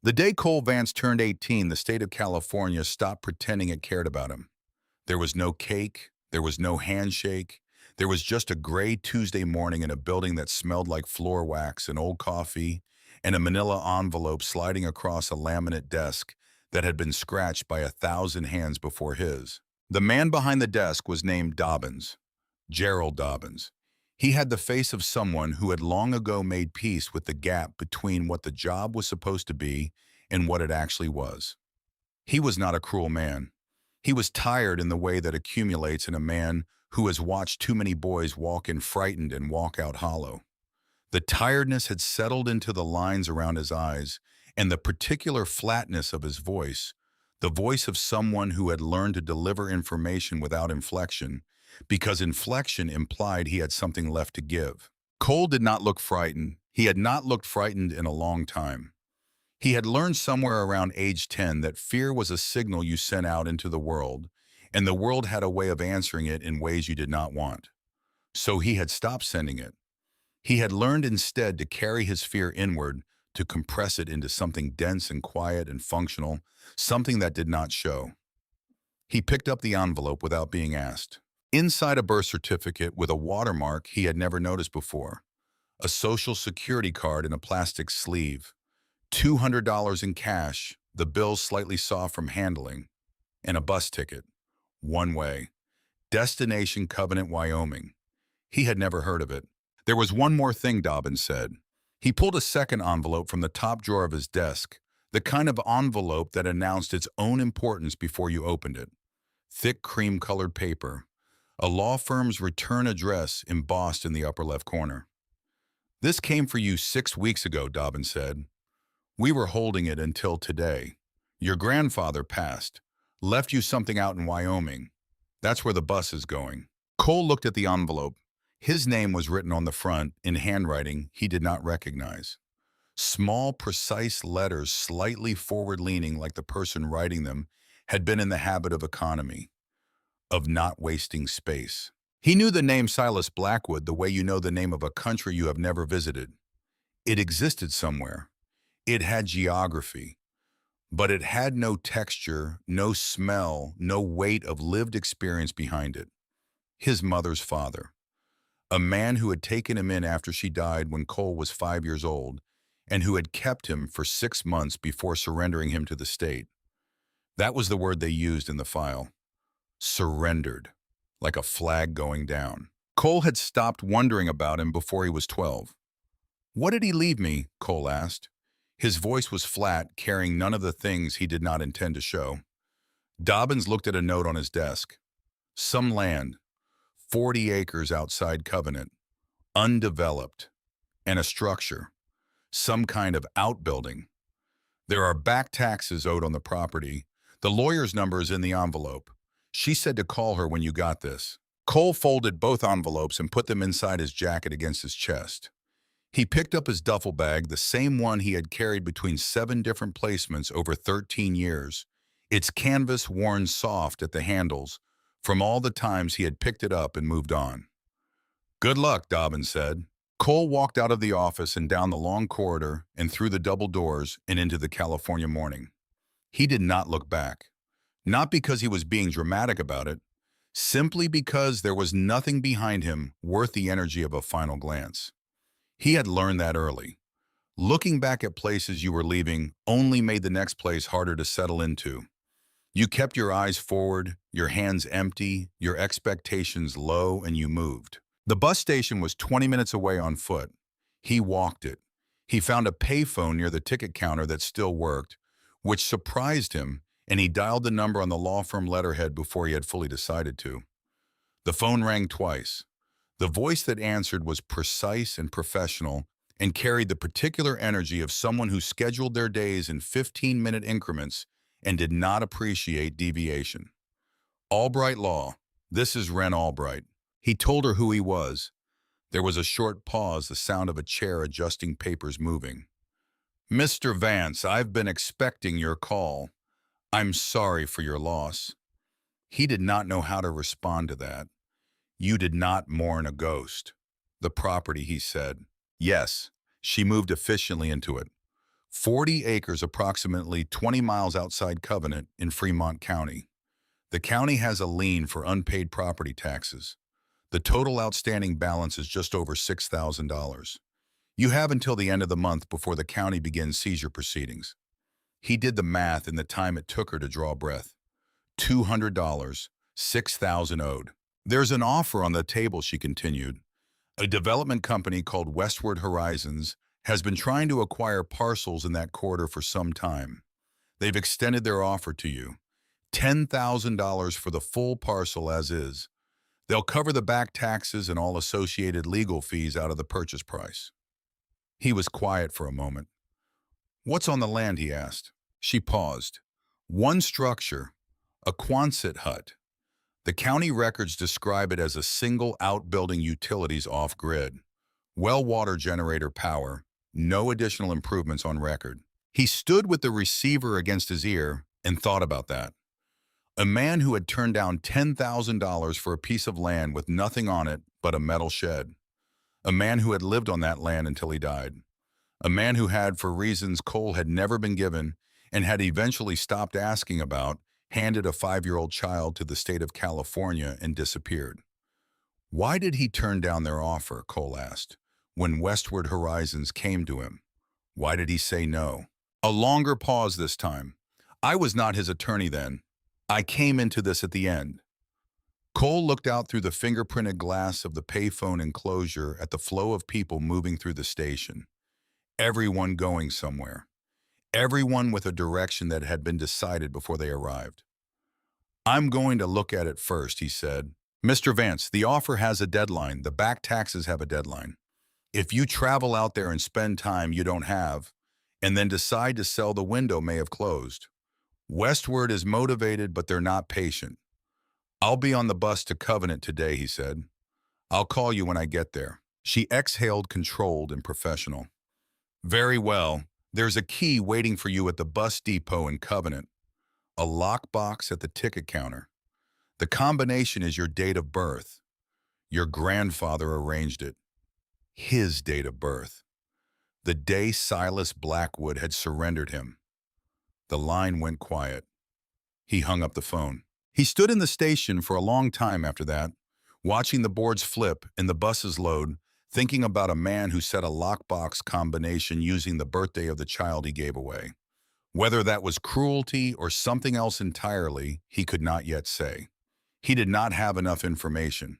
The day Cole Vance turned 18, the state of California stopped pretending it cared about him. There was no cake, there was no handshake, there was just a gray Tuesday morning in a building that smelled like floor wax and old coffee, and a manila envelope sliding across a laminate desk that had been scratched by 1,000 hands before his. The man behind the desk was named Dobbins, Gerald Dobbins. He had the face of someone who had long ago made peace with the gap between what the job was supposed to be and what it actually was. He was not a cruel man. He was tired in the way that accumulates in a man who has watched too many boys walk in frightened and walk out hollow. The tiredness had settled into the lines around his eyes and the particular flatness of his voice, the voice of someone who had learned to deliver information without inflection, because inflection implied he had something left to give. Cole did not look frightened. He had not looked frightened in a long time. He had learned somewhere around age 10 that fear was a signal you sent out into the world, and the world had a way of answering it in ways you did not want. So he had stopped sending it. He had learned instead to carry his fear inward, to compress it into something dense and quiet and functional, something that did not show. He picked up the envelope without being asked. Inside a birth certificate with a watermark he had never noticed before, a social security card in a plastic sleeve, $200 in cash, the bill slightly soft from handling, and a bus ticket, one way, destination Covenant, Wyoming. He had never heard of it. There was one more thing, Dobbins said. He pulled a second envelope from the top drawer of his desk, the kind of envelope that announced its own importance before you opened it. Thick cream-colored paper, a law firm's return address embossed in the upper left corner. "This came for you 6 weeks ago," Dobbins said. "We were holding it until today. Your grandfather passed, left you something out in Wyoming. That's where the bus is going." Cole looked at the envelope. His name was written on the front in handwriting he did not recognize. Small, precise letters, slightly forward-leaning like the person writing them had been in the habit of economy, of not wasting space. He knew the name Silas Blackwood the way you know the name of a country you have never visited. It existed somewhere. It had geography. But it had no texture, no smell, no weight of lived experience behind it. His mother's father. A man who had taken him in after she died when Cole was 5 years old, and who had kept him for 6 months before surrendering him to the state. That was the word they used in the file. Surrendered, like a flag going down. Cole had stopped wondering about him before he was 12. "What did he leave me?" Cole asked. His voice was flat, carrying none of the things he did not intend to show. Dobbins looked at a note on his desk. Some land, 40 acres outside Covenant, undeveloped, and a structure, some kind of outbuilding. There are back taxes owed on the property. The lawyer's number is in the envelope. She said to call her when you got this. Cole folded both envelopes and put them inside his jacket against his chest. He picked up his duffel bag, the same one he had carried between 7 different placements over 13 years, its canvas worn soft at the handles from all the times he had picked it up and moved on. "Good luck," Dobbins said. Cole walked out of the office and down the long corridor and through the double doors and into the California morning. He did not look back. Not because he was being dramatic about it, simply because there was nothing behind him worth the energy of a final glance. He had learned that early. Looking back at places you were leaving only made the next place harder to settle into. You kept your eyes forward, your hands empty, your expectations low, and you moved. The bus station was 20 minutes away on foot. He walked it. He found a payphone near the ticket counter that still worked, which surprised him, and he dialed the number on the law firm letterhead before he had fully decided to. The phone rang twice. The voice that answered was precise and professional and carried the particular energy of someone who scheduled their days in 15-minute increments and did not appreciate deviation. "Albright Law, this is Ren Albright." He told her who he was. There was a short pause, the sound of a chair adjusting papers moving. "Mr. Vance, I've been expecting your call. I'm sorry for your loss." He did not know how to respond to that. "You did not mourn a ghost." "The property," he said. "Yes." She moved efficiently into it. 40 acres, approximately 20 miles outside Covenant in Fremont County. The county has a lien for unpaid property taxes. The total outstanding balance is just over $6,000. You have until the end of the month before the county begins seizure proceedings. He did the math in the time it took her to draw breath. $200, $6,000 owed. There's an offer on the table, she continued. A development company called Westward Horizons has been trying to acquire parcels in that corridor for some time. They've extended their offer to you. $10,000 for the full parcel as is. They'll cover the back taxes and all associated legal fees out of the purchase price. He was quiet for a moment. What's on the land, he asked. She paused. One structure, a Quonset hut. The county records describe it as a single outbuilding, utilities off-grid. Well water generator power, no additional improvements on record. He stood with the receiver against his ear and thought about that. A man who had turned down $10,000 for a piece of land with nothing on it but a metal shed. A man who had lived on that land until he died. A man who had, for reasons Cole had never been given and had eventually stopped asking about, handed a 5-year-old child to the state of California and disappeared. Why did he turn down their offer, Cole asked, when Westward Horizons came to him? Why did he say no? A longer pause this time. I was not his attorney then. I came into this at the end. Cole looked out through the fingerprinted glass of the payphone enclosure at the flow of people moving through the station. Everyone going somewhere. Everyone with a direction that had been decided before they arrived. I'm going to look at it first, he said. Mr. Vance, the offer has a deadline. The back taxes have a deadline. If you travel out there and spend time you don't have, and then decide to sell, the window may have closed. Westward is motivated, but they're not patient. I'll be on the bus to Covenant today, he said. I'll call you when I get there. She exhaled, controlled and professional. Very well. There's a key waiting for you at the bus depot in Covenant. A lockbox at the ticket counter. The combination is your date of birth. Your grandfather arranged it. His date of birth. The day Silas Blackwood had surrendered him. The line went quiet. He hung up the phone. He stood in the station for a long time after that, watching the boards flip and the buses load, thinking about a man who set a lockbox combination using the birthday of the child he gave away. Whether that was cruelty or something else entirely, he could not yet say. He did not have enough information.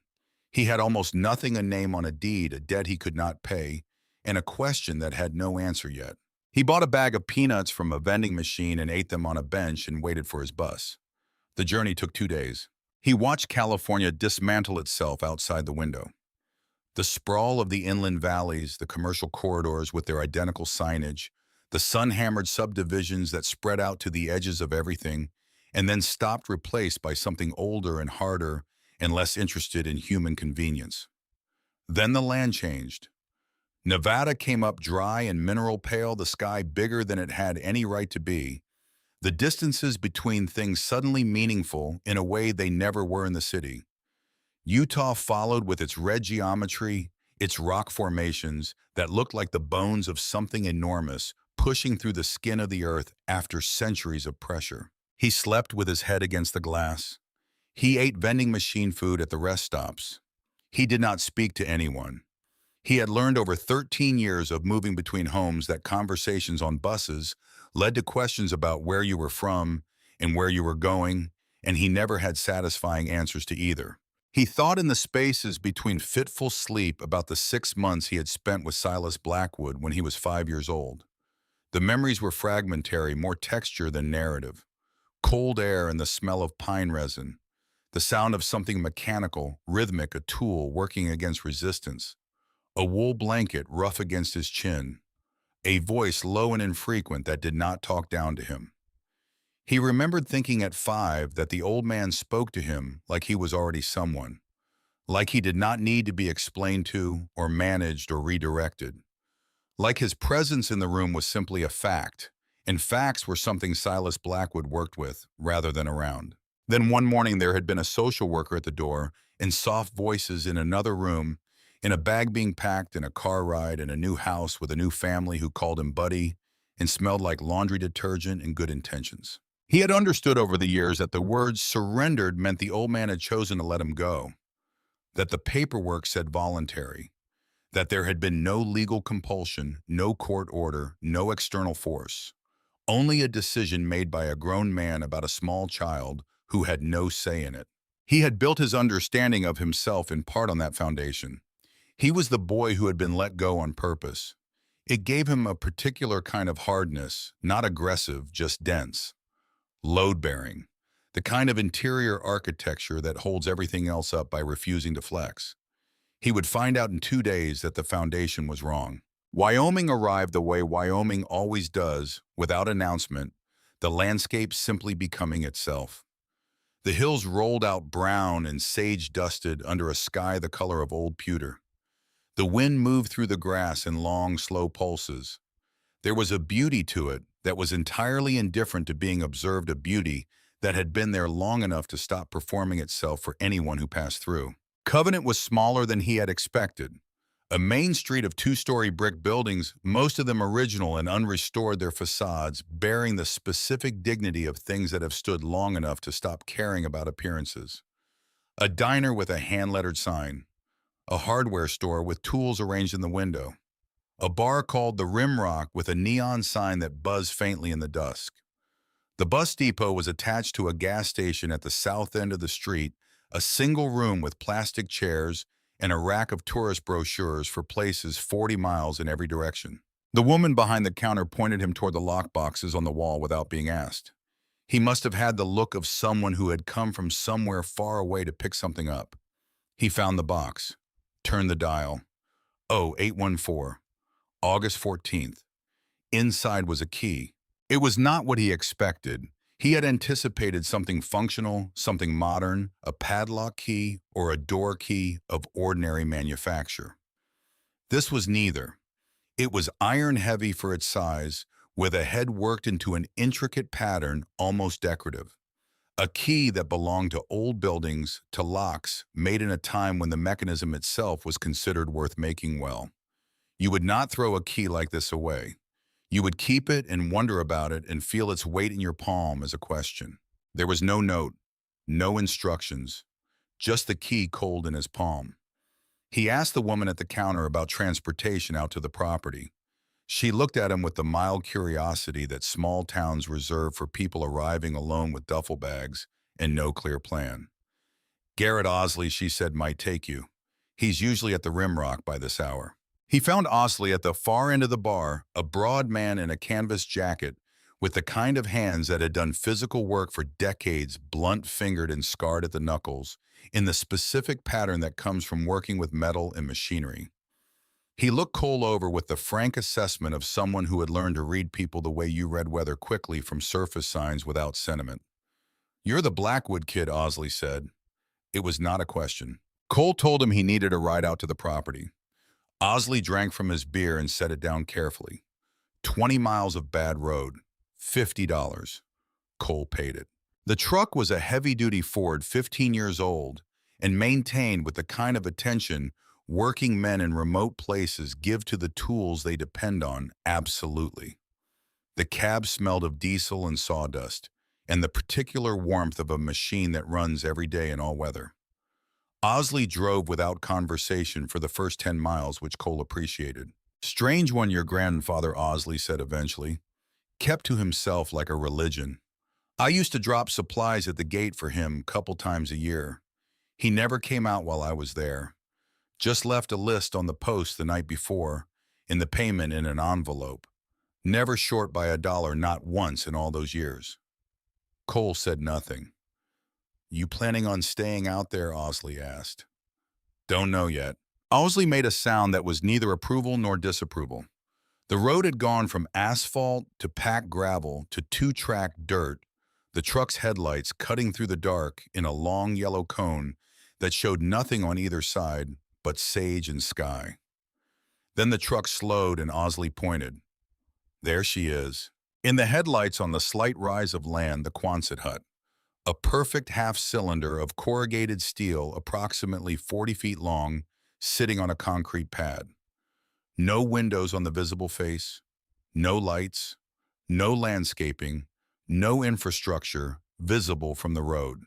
He had almost nothing: a name on a deed, a debt he could not pay, and a question that had no answer yet. He bought a bag of peanuts from a vending machine and ate them on a bench and waited for his bus. The journey took 2 days. He watched California dismantle itself outside the window. The sprawl of the inland valleys, the commercial corridors with their identical signage, the sun-hammered subdivisions that spread out to the edges of everything and then stopped, replaced by something older and harder and less interested in human convenience. Then the land changed. Nevada came up dry and mineral pale, the sky bigger than it had any right to be, the distances between things suddenly meaningful in a way they never were in the city. Utah followed with its red geometry, its rock formations that looked like the bones of something enormous pushing through the skin of the earth after centuries of pressure. He slept with his head against the glass. He ate vending machine food at the rest stops. He did not speak to anyone. He had learned over 13 years of moving between homes that conversations on buses led to questions about where you were from and where you were going, and he never had satisfying answers to either. He thought in the spaces between fitful sleep about the 6 months he had spent with Silas Blackwood when he was 5 years old. The memories were fragmentary, more texture than narrative. Cold air and the smell of pine resin. The sound of something mechanical, rhythmic, a tool working against resistance. A wool blanket rough against his chin. A voice low and infrequent that did not talk down to him. He remembered thinking at 5 that the old man spoke to him like he was already someone, like he did not need to be explained to or managed or redirected. Like his presence in the room was simply a fact, and facts were something Silas Blackwood worked with rather than around. Then one morning there had been a social worker at the door and soft voices in another room, in a bag being packed, in a car ride, in a new house with a new family who called him buddy, and smelled like laundry detergent and good intentions. He had understood over the years that the words surrendered meant the old man had chosen to let him go, that the paperwork said voluntary, that there had been no legal compulsion, no court order, no external force, only a decision made by a grown man about a small child who had no say in it. He had built his understanding of himself in part on that foundation. He was the boy who had been let go on purpose. It gave him a particular kind of hardness, not aggressive, just dense, load-bearing, the kind of interior architecture that holds everything else up by refusing to flex. He would find out in 2 days that the foundation was wrong. Wyoming arrived the way Wyoming always does, without announcement, the landscape simply becoming itself. The hills rolled out brown and sage-dusted under a sky the color of old pewter. The wind moved through the grass in long, slow pulses. There was a beauty to it that was entirely indifferent to being observed, a beauty that had been there long enough to stop performing itself for anyone who passed through. Covenant was smaller than he had expected. A main street of two-story brick buildings, most of them original and unrestored, their facades bearing the specific dignity of things that have stood long enough to stop caring about appearances. A diner with a hand-lettered sign. A hardware store with tools arranged in the window. A bar called the Rimrock with a neon sign that buzzed faintly in the dusk. The bus depot was attached to a gas station at the south end of the street, a single room with plastic chairs and a rack of tourist brochures for places 40 miles in every direction. The woman behind the counter pointed him toward the lockboxes on the wall without being asked. He must have had the look of someone who had come from somewhere far away to pick something up. He found the box, turned the dial. 0814, August 14th. Inside was a key. It was not what he expected. He had anticipated something functional, something modern, a padlock key or a door key of ordinary manufacture. This was neither. It was iron-heavy for its size, with a head worked into an intricate pattern, almost decorative. A key that belonged to old buildings, to locks, made in a time when the mechanism itself was considered worth making well. You would not throw a key like this away. You would keep it and wonder about it and feel its weight in your palm as a question. There was no note, no instructions, just the key cold in his palm. He asked the woman at the counter about transportation out to the property. She looked at him with the mild curiosity that small towns reserve for people arriving alone with duffel bags and no clear plan. Garrett Osley, she said, might take you. He's usually at the Rimrock by this hour. He found Osley at the far end of the bar, a broad man in a canvas jacket with the kind of hands that had done physical work for decades, blunt-fingered and scarred at the knuckles, in the specific pattern that comes from working with metal and machinery. He looked Cole over with the frank assessment of someone who had learned to read people the way you read weather quickly from surface signs without sentiment. "You're the Blackwood kid," Osley said. It was not a question. Cole told him he needed a ride out to the property. Osley drank from his beer and set it down carefully. 20 miles of bad road, $50. Cole paid it. The truck was a heavy-duty Ford, 15 years old, and maintained with the kind of attention working men in remote places give to the tools they depend on, absolutely. The cab smelled of diesel and sawdust, and the particular warmth of a machine that runs every day in all weather. Osley drove without conversation for the first 10 miles, which Cole appreciated. "Strange one, your grandfather," Osley said eventually. "Kept to himself like a religion. I used to drop supplies at the gate for him couple times a year. He never came out while I was there. Just left a list on the post the night before, and the payment in an envelope. Never short by $1, not once in all those years." Cole said nothing. "You planning on staying out there?" Osley asked. "Don't know yet." Osley made a sound that was neither approval nor disapproval. The road had gone from asphalt to packed gravel to two-track dirt, the truck's headlights cutting through the dark in a long yellow cone that showed nothing on either side but sage and sky. Then the truck slowed and Osley pointed. "There she is." In the headlights on the slight rise of land, the Quonset hut. A perfect half-cylinder of corrugated steel approximately 40 feet long, sitting on a concrete pad. No windows on the visible face, no lights, No landscaping, no infrastructure visible from the road.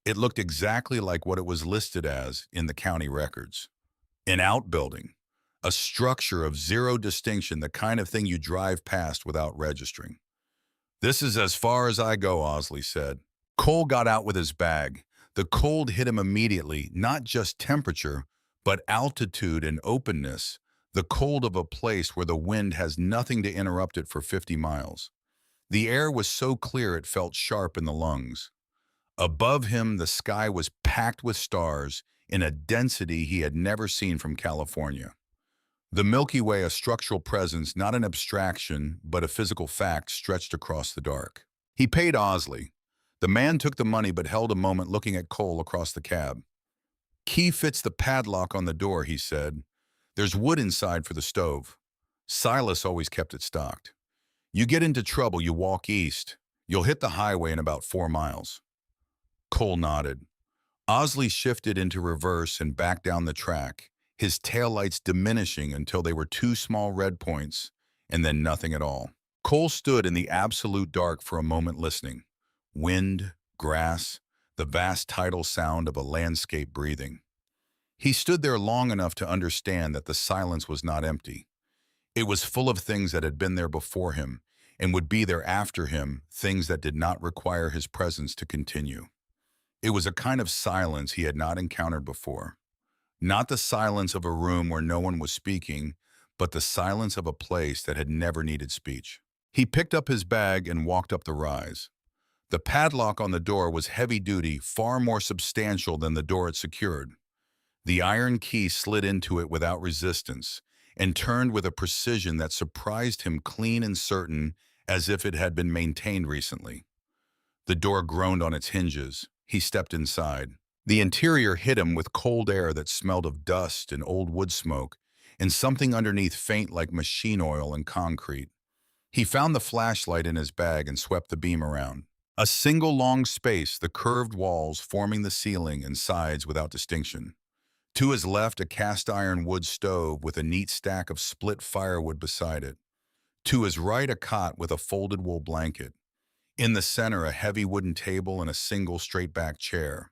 It looked exactly like what it was listed as in the county records. An outbuilding, a structure of zero distinction, the kind of thing you drive past without registering. "This is as far as I go," Osley said. Cole got out with his bag. The cold hit him immediately, not just temperature, but altitude and openness, the cold of a place where the wind has nothing to interrupt it for 50 miles. The air was so clear it felt sharp in the lungs. Above him, the sky was packed with stars in a density he had never seen from California. The Milky Way, a structural presence, not an abstraction, but a physical fact, stretched across the dark. He paid Osley. The man took the money but held a moment looking at Cole across the cab. "Key fits the padlock on the door," he said. "There's wood inside for the stove. Silas always kept it stocked. You get into trouble, you walk east. You'll hit the highway in about 4 miles." Cole nodded. Osley shifted into reverse and back down the track, his taillights diminishing until they were two small red points, and then nothing at all. Cole stood in the absolute dark for a moment listening. Wind, grass, the vast tidal sound of a landscape breathing. He stood there long enough to understand that the silence was not empty. It was full of things that had been there before him and would be there after him, things that did not require his presence to continue. It was a kind of silence he had not encountered before. Not the silence of a room where no one was speaking, but the silence of a place that had never needed speech. He picked up his bag and walked up the rise. The padlock on the door was heavy-duty, far more substantial than the door it secured. The iron key slid into it without resistance and turned with a precision that surprised him, clean and certain, as if it had been maintained recently. The door groaned on its hinges. He stepped inside. The interior hit him with cold air that smelled of dust and old wood smoke, and something underneath faint like machine oil and concrete. He found the flashlight in his bag and swept the beam around. A single long space, the curved walls forming the ceiling and sides without distinction. To his left, a cast-iron wood stove with a neat stack of split firewood beside it. To his right, a cot with a folded wool blanket. In the center, a heavy wooden table and a single straight-back chair.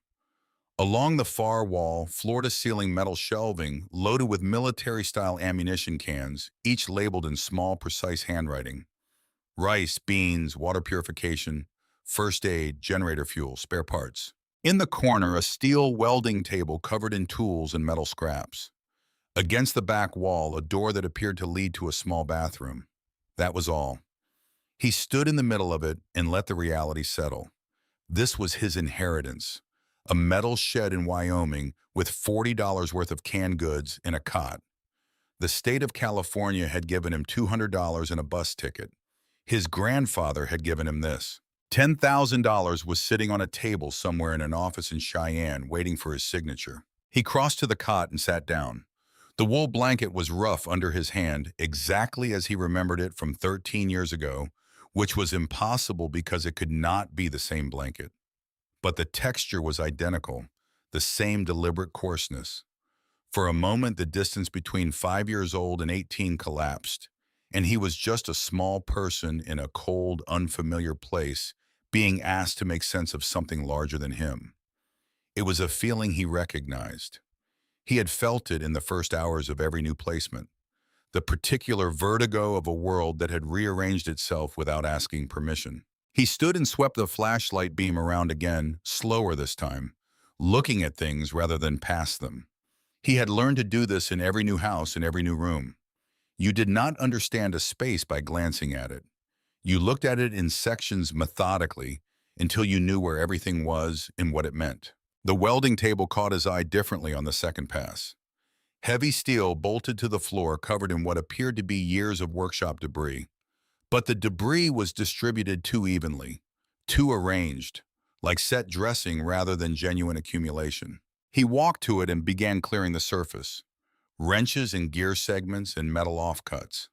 Along the far wall, floor-to-ceiling metal shelving loaded with military-style ammunition cans, each labeled in small, precise handwriting. Rice, beans, water purification, first aid, generator fuel, spare parts. In the corner, a steel welding table covered in tools and metal scraps. Against the back wall, a door that appeared to lead to a small bathroom. That was all. He stood in the middle of it and let the reality settle. This was his inheritance. A metal shed in Wyoming with $40 worth of canned goods and a cot. The state of California had given him $200 and a bus ticket. His grandfather had given him this. $10,000 was sitting on a table somewhere in an office in Cheyenne, waiting for his signature. He crossed to the cot and sat down. The wool blanket was rough under his hand, exactly as he remembered it from 13 years ago, which was impossible because it could not be the same blanket. But the texture was identical, the same deliberate coarseness. For a moment, the distance between 5 years old and 18 collapsed, and he was just a small person in a cold, unfamiliar place, being asked to make sense of something larger than him. It was a feeling he recognized. He had felt it in the first hours of every new placement, the particular vertigo of a world that had rearranged itself without asking permission. He stood and swept the flashlight beam around again, slower this time, looking at things rather than past them. He had learned to do this in every new house, in every new room. You did not understand a space by glancing at it. You looked at it in sections methodically until you knew where everything was and what it meant. The welding table caught his eye differently on the second pass. Heavy steel bolted to the floor, covered in what appeared to be years of workshop debris. But the debris was distributed too evenly, too arranged, like set dressing rather than genuine accumulation. He walked to it and began clearing the surface. Wrenches and gear segments and metal offcuts.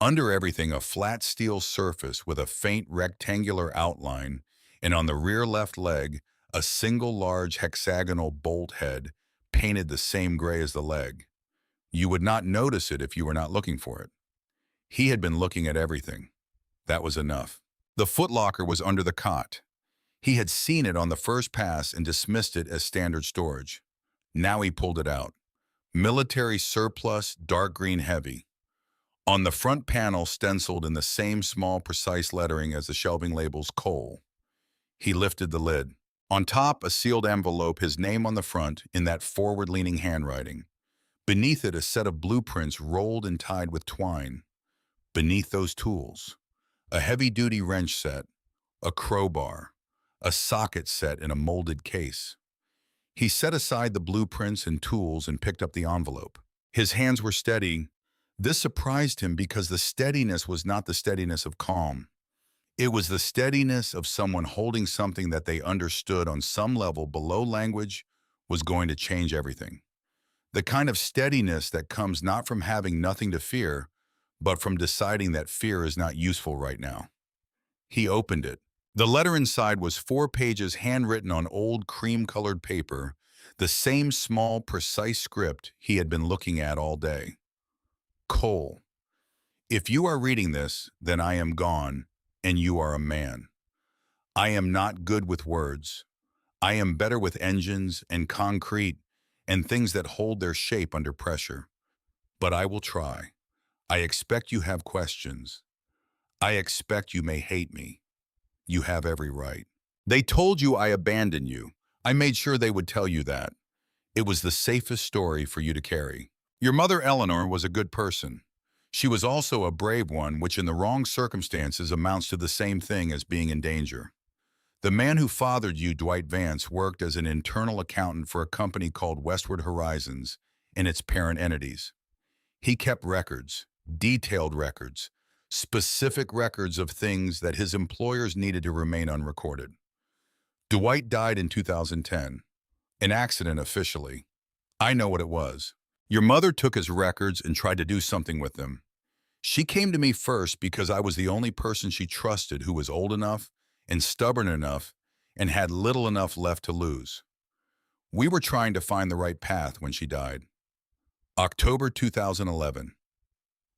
Under everything, a flat steel surface with a faint rectangular outline, and on the rear left leg, a single large hexagonal bolt head painted the same gray as the leg. You would not notice it if you were not looking for it. He had been looking at everything. That was enough. The footlocker was under the cot. He had seen it on the first pass and dismissed it as standard storage. Now he pulled it out. Military surplus, dark green heavy. On the front panel, stenciled in the same small, precise lettering as the shelving labels, coal. He lifted the lid. On top, a sealed envelope, his name on the front in that forward-leaning handwriting. Beneath it, a set of blueprints rolled and tied with twine. Beneath those tools, a heavy-duty wrench set, a crowbar, a socket set in a molded case. He set aside the blueprints and tools and picked up the envelope. His hands were steady. This surprised him because the steadiness was not the steadiness of calm. It was the steadiness of someone holding something that they understood on some level below language was going to change everything. The kind of steadiness that comes not from having nothing to fear, but from deciding that fear is not useful right now. He opened it. The letter inside was 4 pages handwritten on old cream-colored paper, the same small, precise script he had been looking at all day. Cole, if you are reading this, then I am gone, and you are a man. I am not good with words. I am better with engines and concrete and things that hold their shape under pressure. But I will try. I expect you have questions. I expect you may hate me. You have every right. They told you I abandoned you. I made sure they would tell you that. It was the safest story for you to carry. Your mother, Eleanor, was a good person. She was also a brave one, which in the wrong circumstances amounts to the same thing as being in danger. The man who fathered you, Dwight Vance, worked as an internal accountant for a company called Westward Horizons and its parent entities. He kept records, detailed records, specific records of things that his employers needed to remain unrecorded. Dwight died in 2010. An accident officially. I know what it was. Your mother took his records and tried to do something with them. She came to me first because I was the only person she trusted who was old enough and stubborn enough and had little enough left to lose. We were trying to find the right path when she died. October 2011.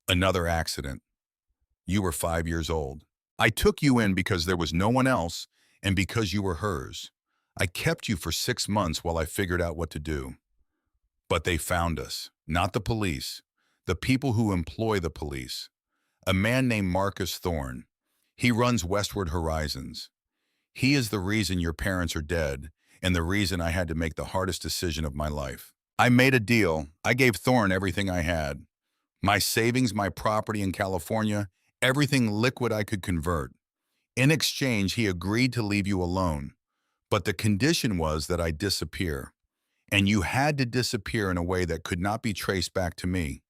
Another accident. You were 5 years old. I took you in because there was no one else and because you were hers. I kept you for 6 months while I figured out what to do. But they found us, not the police, the people who employ the police. A man named Marcus Thorne. He runs Westward Horizons. He is the reason your parents are dead and the reason I had to make the hardest decision of my life. I made a deal. I gave Thorne everything I had. My savings, my property in California, everything liquid I could convert. In exchange, he agreed to leave you alone. But the condition was that I disappear. And you had to disappear in a way that could not be traced back to me.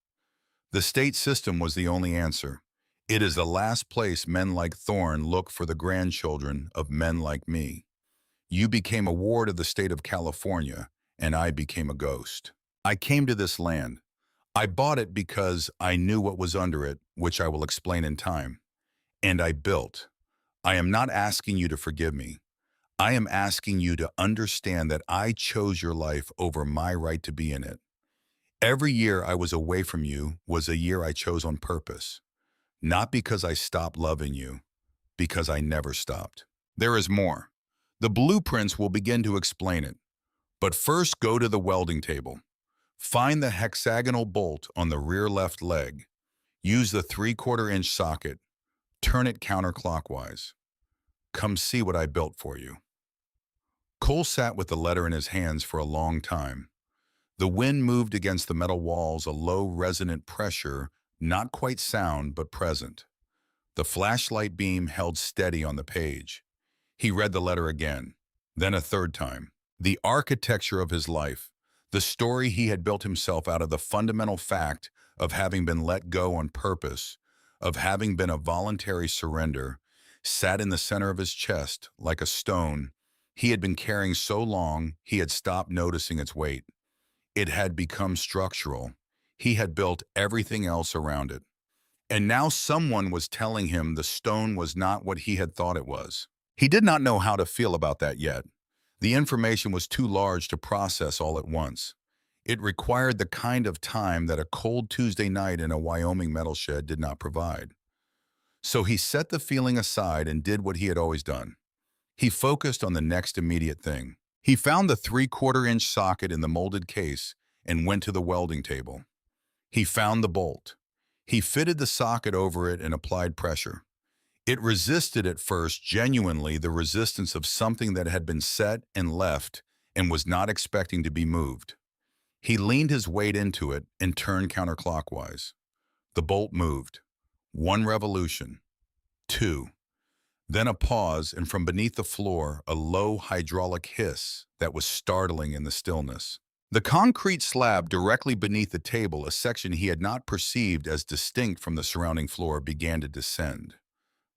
The state system was the only answer. It is the last place men like Thorne look for the grandchildren of men like me. You became a ward of the state of California, and I became a ghost. I came to this land. I bought it because I knew what was under it, which I will explain in time. And I built. I am not asking you to forgive me. I am asking you to understand that I chose your life over my right to be in it. Every year I was away from you was a year I chose on purpose. Not because I stopped loving you, because I never stopped. There is more. The blueprints will begin to explain it. But first, go to the welding table. Find the hexagonal bolt on the rear left leg. Use the 3/4 inch socket. Turn it counterclockwise. Come see what I built for you. Cole sat with the letter in his hands for a long time. The wind moved against the metal walls, a low, resonant pressure, not quite sound, but present. The flashlight beam held steady on the page. He read the letter again, then a third time. The architecture of his life, the story he had built himself out of the fundamental fact of having been let go on purpose, of having been a voluntary surrender, sat in the center of his chest like a stone he had been carrying so long he had stopped noticing its weight. It had become structural. He had built everything else around it. And now someone was telling him the stone was not what he had thought it was. He did not know how to feel about that yet. The information was too large to process all at once. It required the kind of time that a cold Tuesday night in a Wyoming metal shed did not provide. So he set the feeling aside and did what he had always done. He focused on the next immediate thing. He found the 3/4 inch socket in the molded case and went to the welding table. He found the bolt. He fitted the socket over it and applied pressure. It resisted at first, genuinely the resistance of something that had been set and left and was not expecting to be moved. He leaned his weight into it and turned counterclockwise. The bolt moved. One revolution. Two. Then a pause, and from beneath the floor, a low hydraulic hiss that was startling in the stillness. The concrete slab directly beneath the table, a section he had not perceived as distinct from the surrounding floor, began to descend.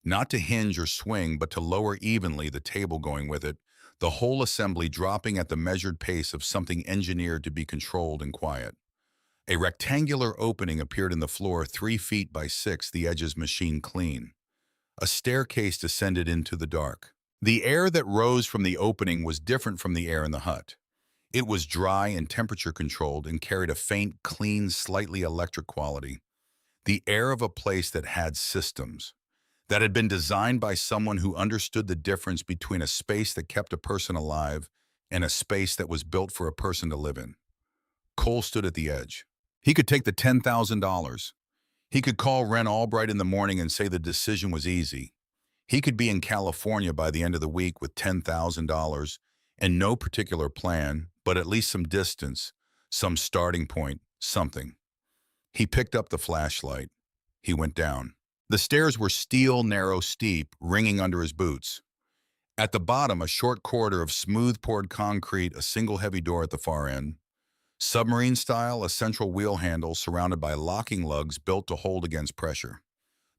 Not to hinge or swing, but to lower evenly, the table going with it, the whole assembly dropping at the measured pace of something engineered to be controlled and quiet. A rectangular opening appeared in the floor 3 feet by 6, the edges machined clean. A staircase descended into the dark. The air that rose from the opening was different from the air in the hut. It was dry and temperature-controlled and carried a faint, clean, slightly electric quality. The air of a place that had systems, that had been designed by someone who understood the difference between a space that kept a person alive and a space that was built for a person to live in. Cole stood at the edge. He could take the $10,000. He could call Ren Albright in the morning and say the decision was easy. He could be in California by the end of the week with $10,000 and no particular plan, but at least some distance, some starting point, something. He picked up the flashlight. He went down. The stairs were steel, narrow, steep, ringing under his boots. At the bottom, a short corridor of smooth poured concrete, a single heavy door at the far end. Submarine style, a central wheel handle surrounded by locking lugs built to hold against pressure.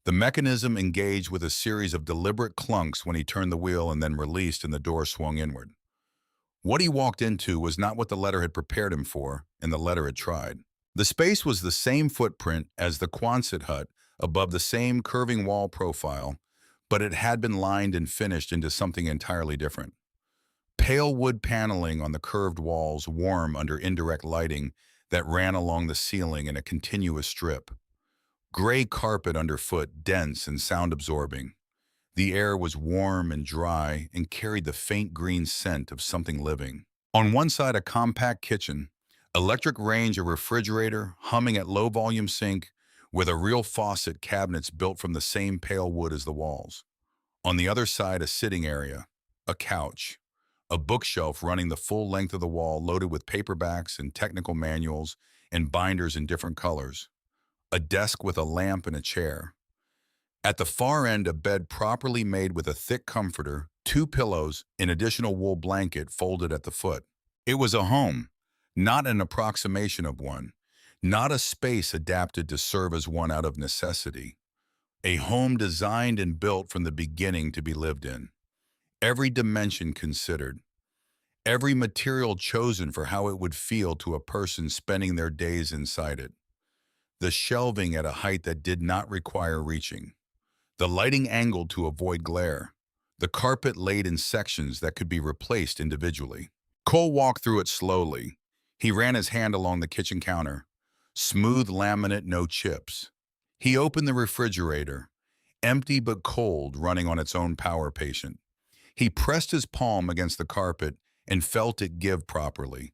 The mechanism engaged with a series of deliberate clunks when he turned the wheel and then released, and the door swung inward. What he walked into was not what the letter had prepared him for, and the letter had tried. The space was the same footprint as the Quonset hut, above the same curving wall profile, but it had been lined and finished into something entirely different. Pale wood paneling on the curved walls, warm under indirect lighting that ran along the ceiling in a continuous strip. Gray carpet underfoot, dense and sound-absorbing. The air was warm and dry and carried the faint green scent of something living. On one side, a compact kitchen, electric range, a refrigerator, humming at low-volume sink, with a real faucet, cabinets built from the same pale wood as the walls. On the other side, a sitting area, a couch, a bookshelf running the full length of the wall, loaded with paperbacks and technical manuals and binders in different colors. A desk with a lamp and a chair. At the far end, a bed properly made with a thick comforter, 2 pillows, an additional wool blanket folded at the foot. It was a home, not an approximation of one, not a space adapted to serve as one out of necessity. A home designed and built from the beginning to be lived in. Every dimension considered. Every material chosen for how it would feel to a person spending their days inside it. The shelving at a height that did not require reaching. The lighting angled to avoid glare. The carpet laid in sections that could be replaced individually. Cole walked through it slowly. He ran his hand along the kitchen counter. Smooth laminate, no chips. He opened the refrigerator, empty but cold, running on its own power patient. He pressed his palm against the carpet and felt it give properly.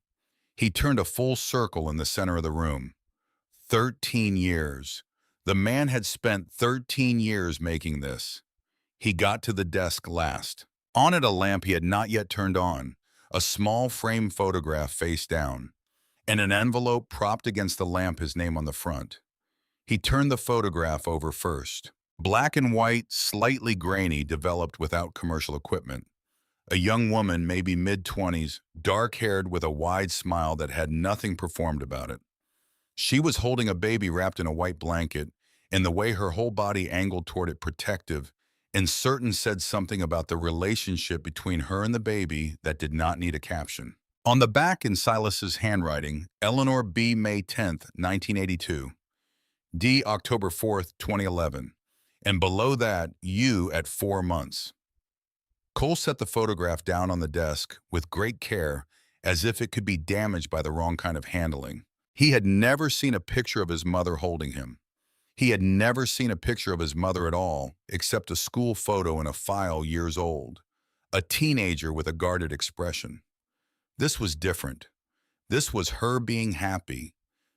He turned a full circle in the center of the room. 13 years. The man had spent 13 years making this. He got to the desk last. On it, a lamp he had not yet turned on, a small frame photograph face down, and an envelope propped against the lamp, his name on the front. He turned the photograph over first. Black and white, slightly grainy, developed without commercial equipment. A young woman, maybe mid-20s, dark-haired with a wide smile that had nothing performed about it. She was holding a baby wrapped in a white blanket, and the way her whole body angled toward it, protective, and certain, said something about the relationship between her and the baby that did not need a caption. On the back, in Silas's handwriting, Eleanor B. May 10th, 1982. D. October 4th, 2011. And below that, you at 4 months. Cole set the photograph down on the desk with great care, as if it could be damaged by the wrong kind of handling. He had never seen a picture of his mother holding him. He had never seen a picture of his mother at all, except a school photo in a file years old. A teenager with a guarded expression. This was different. This was her being happy.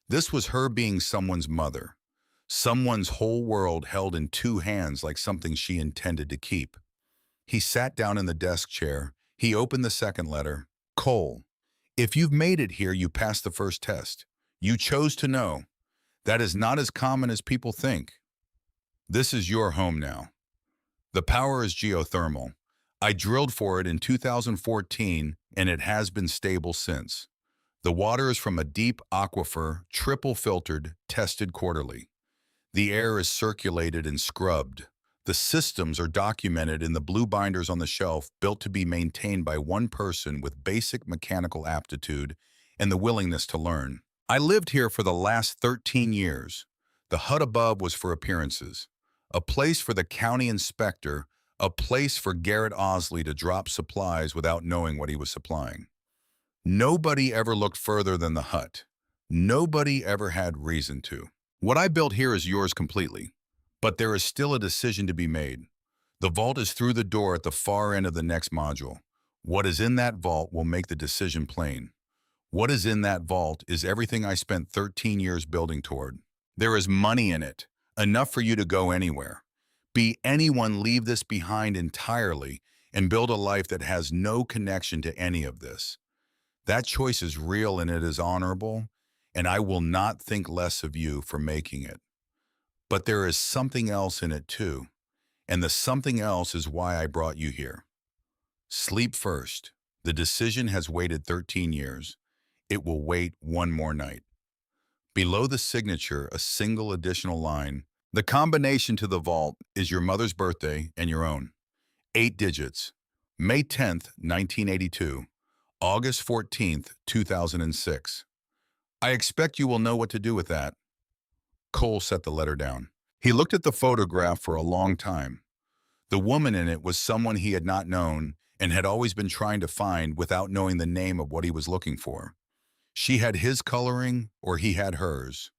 This was her being someone's mother. Someone's whole world held in two hands like something she intended to keep. He sat down in the desk chair. He opened the second letter. Cole, if you've made it here, you passed the first test. You chose to know. That is not as common as people think. This is your home now. The power is geothermal. I drilled for it in 2014, and it has been stable since. The water is from a deep aquifer, triple filtered, tested quarterly. The air is circulated and scrubbed. The systems are documented in the blue binders on the shelf, built to be maintained by one person with basic mechanical aptitude and the willingness to learn. I lived here for the last 13 years. The hut above was for appearances, a place for the county inspector, a place for Garrett Osley to drop supplies without knowing what he was supplying. Nobody ever looked further than the hut. Nobody ever had reason to. What I built here is yours completely, but there is still a decision to be made. The vault is through the door at the far end of the next module. What is in that vault will make the decision plain. What is in that vault is everything I spent 13 years building toward. There is money in it, enough for you to go anywhere. Be anyone, leave this behind entirely, and build a life that has no connection to any of this. That choice is real and it is honorable, and I will not think less of you for making it. But there is something else in it too, and the something else is why I brought you here. Sleep first. The decision has waited 13 years. It will wait one more night. Below the signature, a single additional line. The combination to the vault is your mother's birthday and your own. 8 digits. May 10th, 1982. August 14th, 2006. I expect you will know what to do with that. Cole set the letter down. He looked at the photograph for a long time. The woman in it was someone he had not known and had always been trying to find without knowing the name of what he was looking for. She had his coloring, or he had hers.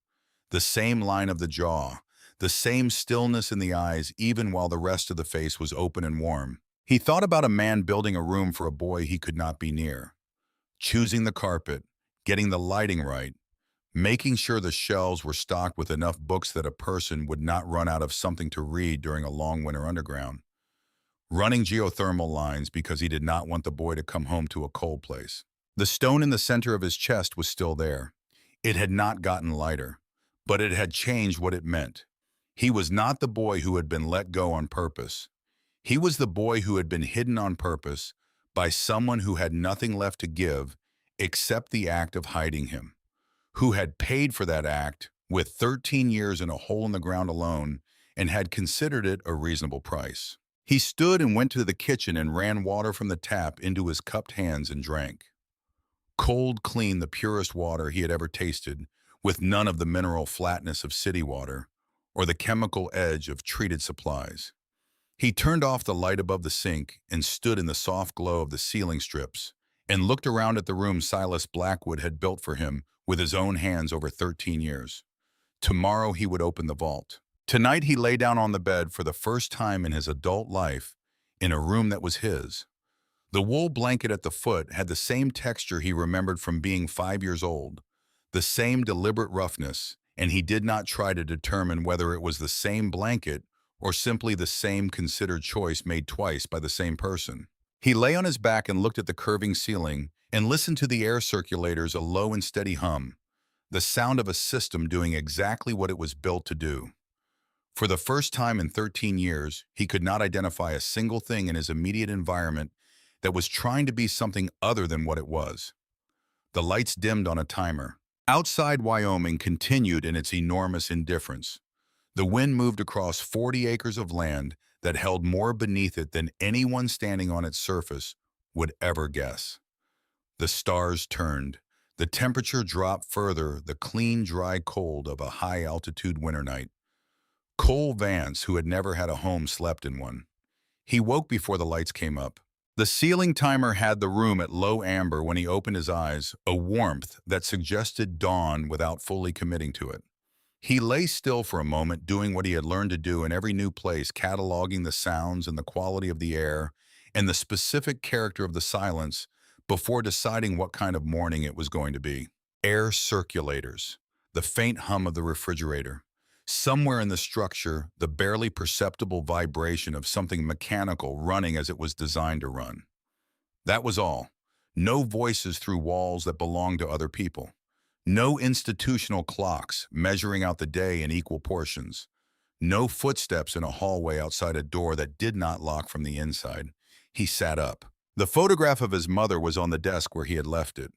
The same line of the jaw, the same stillness in the eyes even while the rest of the face was open and warm. He thought about a man building a room for a boy he could not be near. Choosing the carpet, getting the lighting right, making sure the shelves were stocked with enough books that a person would not run out of something to read during a long winter underground. Running geothermal lines because he did not want the boy to come home to a cold place. The stone in the center of his chest was still there. It had not gotten lighter, but it had changed what it meant. He was not the boy who had been let go on purpose. He was the boy who had been hidden on purpose by someone who had nothing left to give except the act of hiding him, who had paid for that act with 13 years in a hole in the ground alone and had considered it a reasonable price. He stood and went to the kitchen and ran water from the tap into his cupped hands and drank. Cold, clean, the purest water he had ever tasted, with none of the mineral flatness of city water or the chemical edge of treated supplies. He turned off the light above the sink and stood in the soft glow of the ceiling strips and looked around at the room Silas Blackwood had built for him with his own hands over 13 years. Tomorrow he would open the vault. Tonight he lay down on the bed for the first time in his adult life in a room that was his. The wool blanket at the foot had the same texture he remembered from being 5 years old, the same deliberate roughness, and he did not try to determine whether it was the same blanket or simply the same considered choice made twice by the same person. He lay on his back and looked at the curving ceiling and listened to the air circulators, a low and steady hum, the sound of a system doing exactly what it was built to do. For the first time in 13 years, he could not identify a single thing in his immediate environment that was trying to be something other than what it was. The lights dimmed on a timer. Outside, Wyoming continued in its enormous indifference. The wind moved across 40 acres of land that held more beneath it than anyone standing on its surface would ever guess. The stars turned. The temperature dropped further, the clean, dry cold of a high-altitude winter night. Cole Vance, who had never had a home, slept in one. He woke before the lights came up. The ceiling timer had the room at low amber when he opened his eyes, a warmth that suggested dawn without fully committing to it. He lay still for a moment, doing what he had learned to do in every new place, cataloging the sounds and the quality of the air and the specific character of the silence before deciding what kind of morning it was going to be. Air circulators, the faint hum of the refrigerator. Somewhere in the structure, the barely perceptible vibration of something mechanical running as it was designed to run. That was all. No voices through walls that belonged to other people. No institutional clocks measuring out the day in equal portions. No footsteps in a hallway outside a door that did not lock from the inside. He sat up. The photograph of his mother was on the desk where he had left it.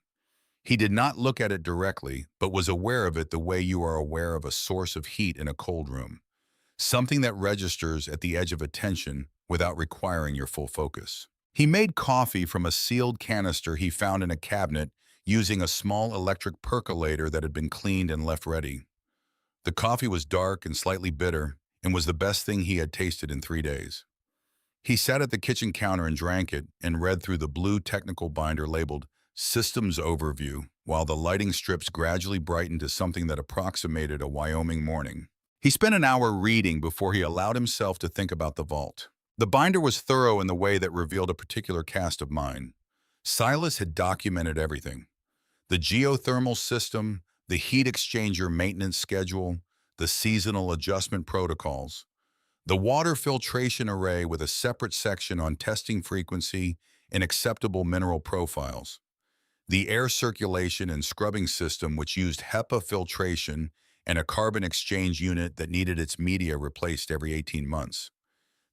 He did not look at it directly, but was aware of it the way you are aware of a source of heat in a cold room. Something that registers at the edge of attention without requiring your full focus. He made coffee from a sealed canister he found in a cabinet using a small electric percolator that had been cleaned and left ready. The coffee was dark and slightly bitter and was the best thing he had tasted in 3 days. He sat at the kitchen counter and drank it and read through the blue technical binder labeled Systems Overview while the lighting strips gradually brightened to something that approximated a Wyoming morning. He spent an hour reading before he allowed himself to think about the vault. The binder was thorough in the way that revealed a particular cast of mind. Silas had documented everything. The geothermal system, the heat exchanger maintenance schedule, the seasonal adjustment protocols, the water filtration array with a separate section on testing frequency and acceptable mineral profiles, the air circulation and scrubbing system which used HEPA filtration and a carbon exchange unit that needed its media replaced every 18 months.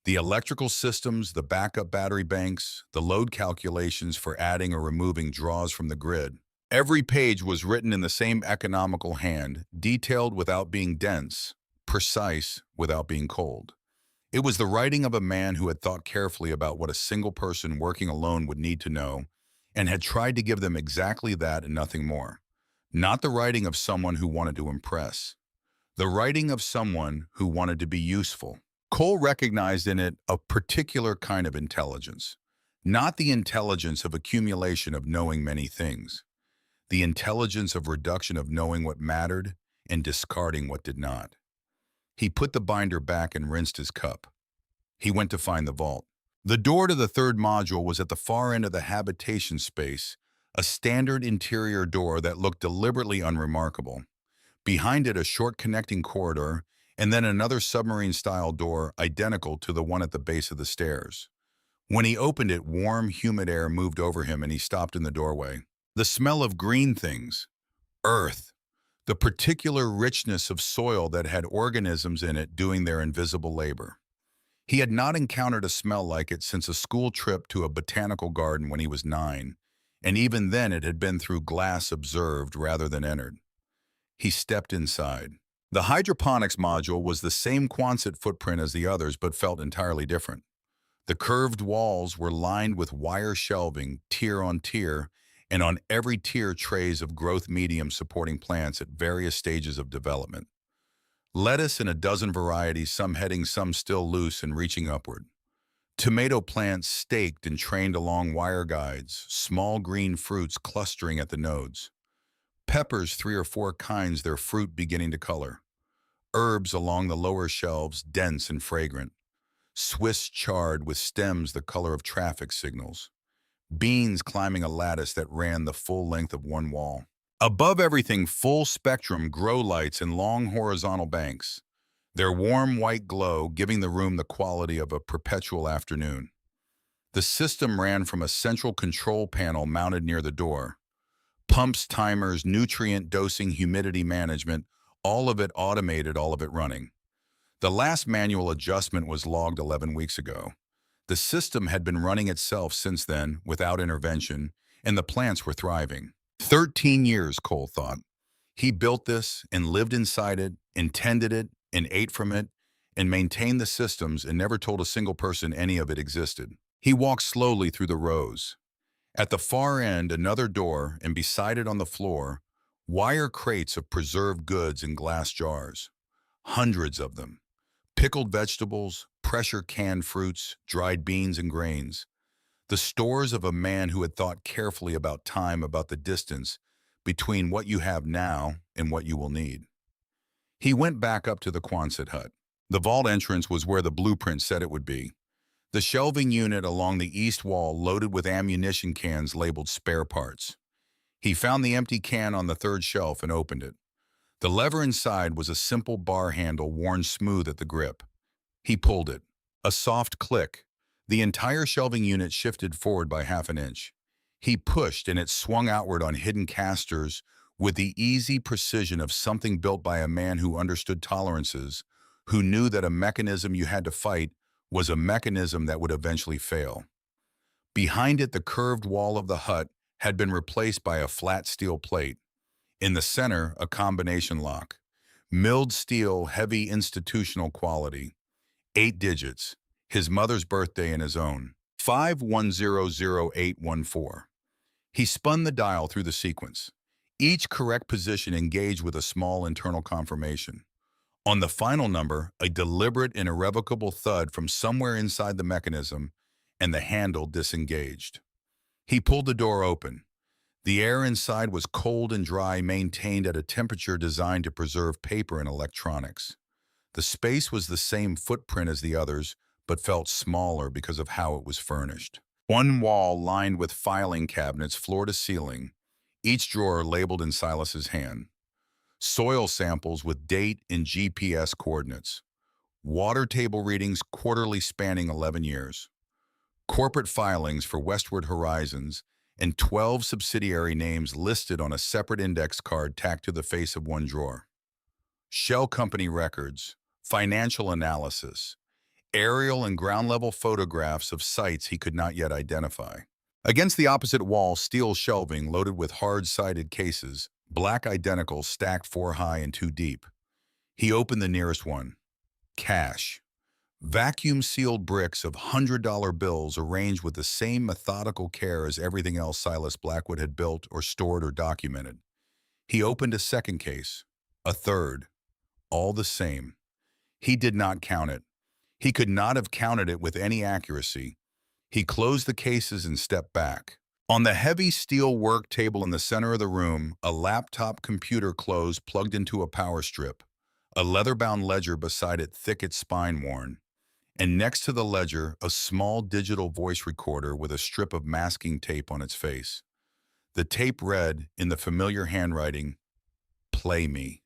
The electrical systems, the backup battery banks, the load calculations for adding or removing draws from the grid. Every page was written in the same economical hand, detailed without being dense, precise without being cold. It was the writing of a man who had thought carefully about what a single person working alone would need to know and had tried to give them exactly that and nothing more. Not the writing of someone who wanted to impress. The writing of someone who wanted to be useful. Cole recognized in it a particular kind of intelligence, not the intelligence of accumulation of knowing many things, the intelligence of reduction of knowing what mattered and discarding what did not. He put the binder back and rinsed his cup. He went to find the vault. The door to the third module was at the far end of the habitation space, a standard interior door that looked deliberately unremarkable. Behind it, a short connecting corridor, and then another submarine-style door identical to the one at the base of the stairs. When he opened it, warm, humid air moved over him and he stopped in the doorway. The smell of green things, earth, the particular richness of soil that had organisms in it doing their invisible labor. He had not encountered a smell like it since a school trip to a botanical garden when he was 9, and even then it had been through glass observed rather than entered. He stepped inside. The hydroponics module was the same Quonset footprint as the others but felt entirely different. The curved walls were lined with wire shelving, tier on tier, and on every tier trays of growth medium supporting plants at various stages of development. Lettuce in a dozen varieties, some heading, some still loose and reaching upward. Tomato plants staked and trained along wire guides, small green fruits clustering at the nodes. Peppers, 3 or 4 kinds, their fruit beginning to color. Herbs along the lower shelves, dense and fragrant. Swiss chard with stems the color of traffic signals. Beans climbing a lattice that ran the full length of one wall. Above everything, full spectrum grow lights in long horizontal banks, their warm white glow giving the room the quality of a perpetual afternoon. The system ran from a central control panel mounted near the door. Pumps, timers, nutrient dosing, humidity management, all of it automated, all of it running. The last manual adjustment was logged 11 weeks ago. The system had been running itself since then, without intervention, and the plants were thriving. 13 years, Cole thought. He built this and lived inside it, intended it, and ate from it, and maintained the systems and never told a single person any of it existed. He walked slowly through the rows. At the far end, another door, and beside it on the floor, wire crates of preserved goods in glass jars. Hundreds of them. Pickled vegetables, pressure canned fruits, dried beans and grains. The stores of a man who had thought carefully about time, about the distance between what you have now and what you will need. He went back up to the Quonset hut. The vault entrance was where the blueprint said it would be. The shelving unit along the east wall loaded with ammunition cans labeled spare parts. He found the empty can on the third shelf and opened it. The lever inside was a simple bar handle worn smooth at the grip. He pulled it. A soft click. The entire shelving unit shifted forward by half an inch. He pushed and it swung outward on hidden casters with the easy precision of something built by a man who understood tolerances, who knew that a mechanism you had to fight was a mechanism that would eventually fail. Behind it, the curved wall of the hut had been replaced by a flat steel plate. In the center, a combination lock. Milled steel, heavy institutional quality. 8 digits. His mother's birthday and his own. 51000814. He spun the dial through the sequence. Each correct position engaged with a small internal confirmation. On the final number, a deliberate and irrevocable thud from somewhere inside the mechanism, and the handle disengaged. He pulled the door open. The air inside was cold and dry, maintained at a temperature designed to preserve paper and electronics. The space was the same footprint as the others, but felt smaller because of how it was furnished. One wall lined with filing cabinets floor to ceiling, each drawer labeled in Silas's hand. Soil samples with date and GPS coordinates. Water table readings quarterly spanning 11 years. Corporate filings for Westward Horizons, and 12 subsidiary names listed on a separate index card tacked to the face of one drawer. Shell company records, financial analysis, aerial and ground-level photographs of sites he could not yet identify. Against the opposite wall, steel shelving loaded with hard-sided cases, black identicals stacked 4 high and 2 deep. He opened the nearest one. Cash. Vacuum-sealed bricks of $100 bills arranged with the same methodical care as everything else Silas Blackwood had built or stored or documented. He opened a second case, a third, all the same. He did not count it. He could not have counted it with any accuracy. He closed the cases and stepped back. On the heavy steel work table in the center of the room, a laptop computer closed plugged into a power strip, a leather-bound ledger beside it thick its spine worn, and next to the ledger, a small digital voice recorder with a strip of masking tape on its face. The tape read, in the familiar handwriting, "Play me."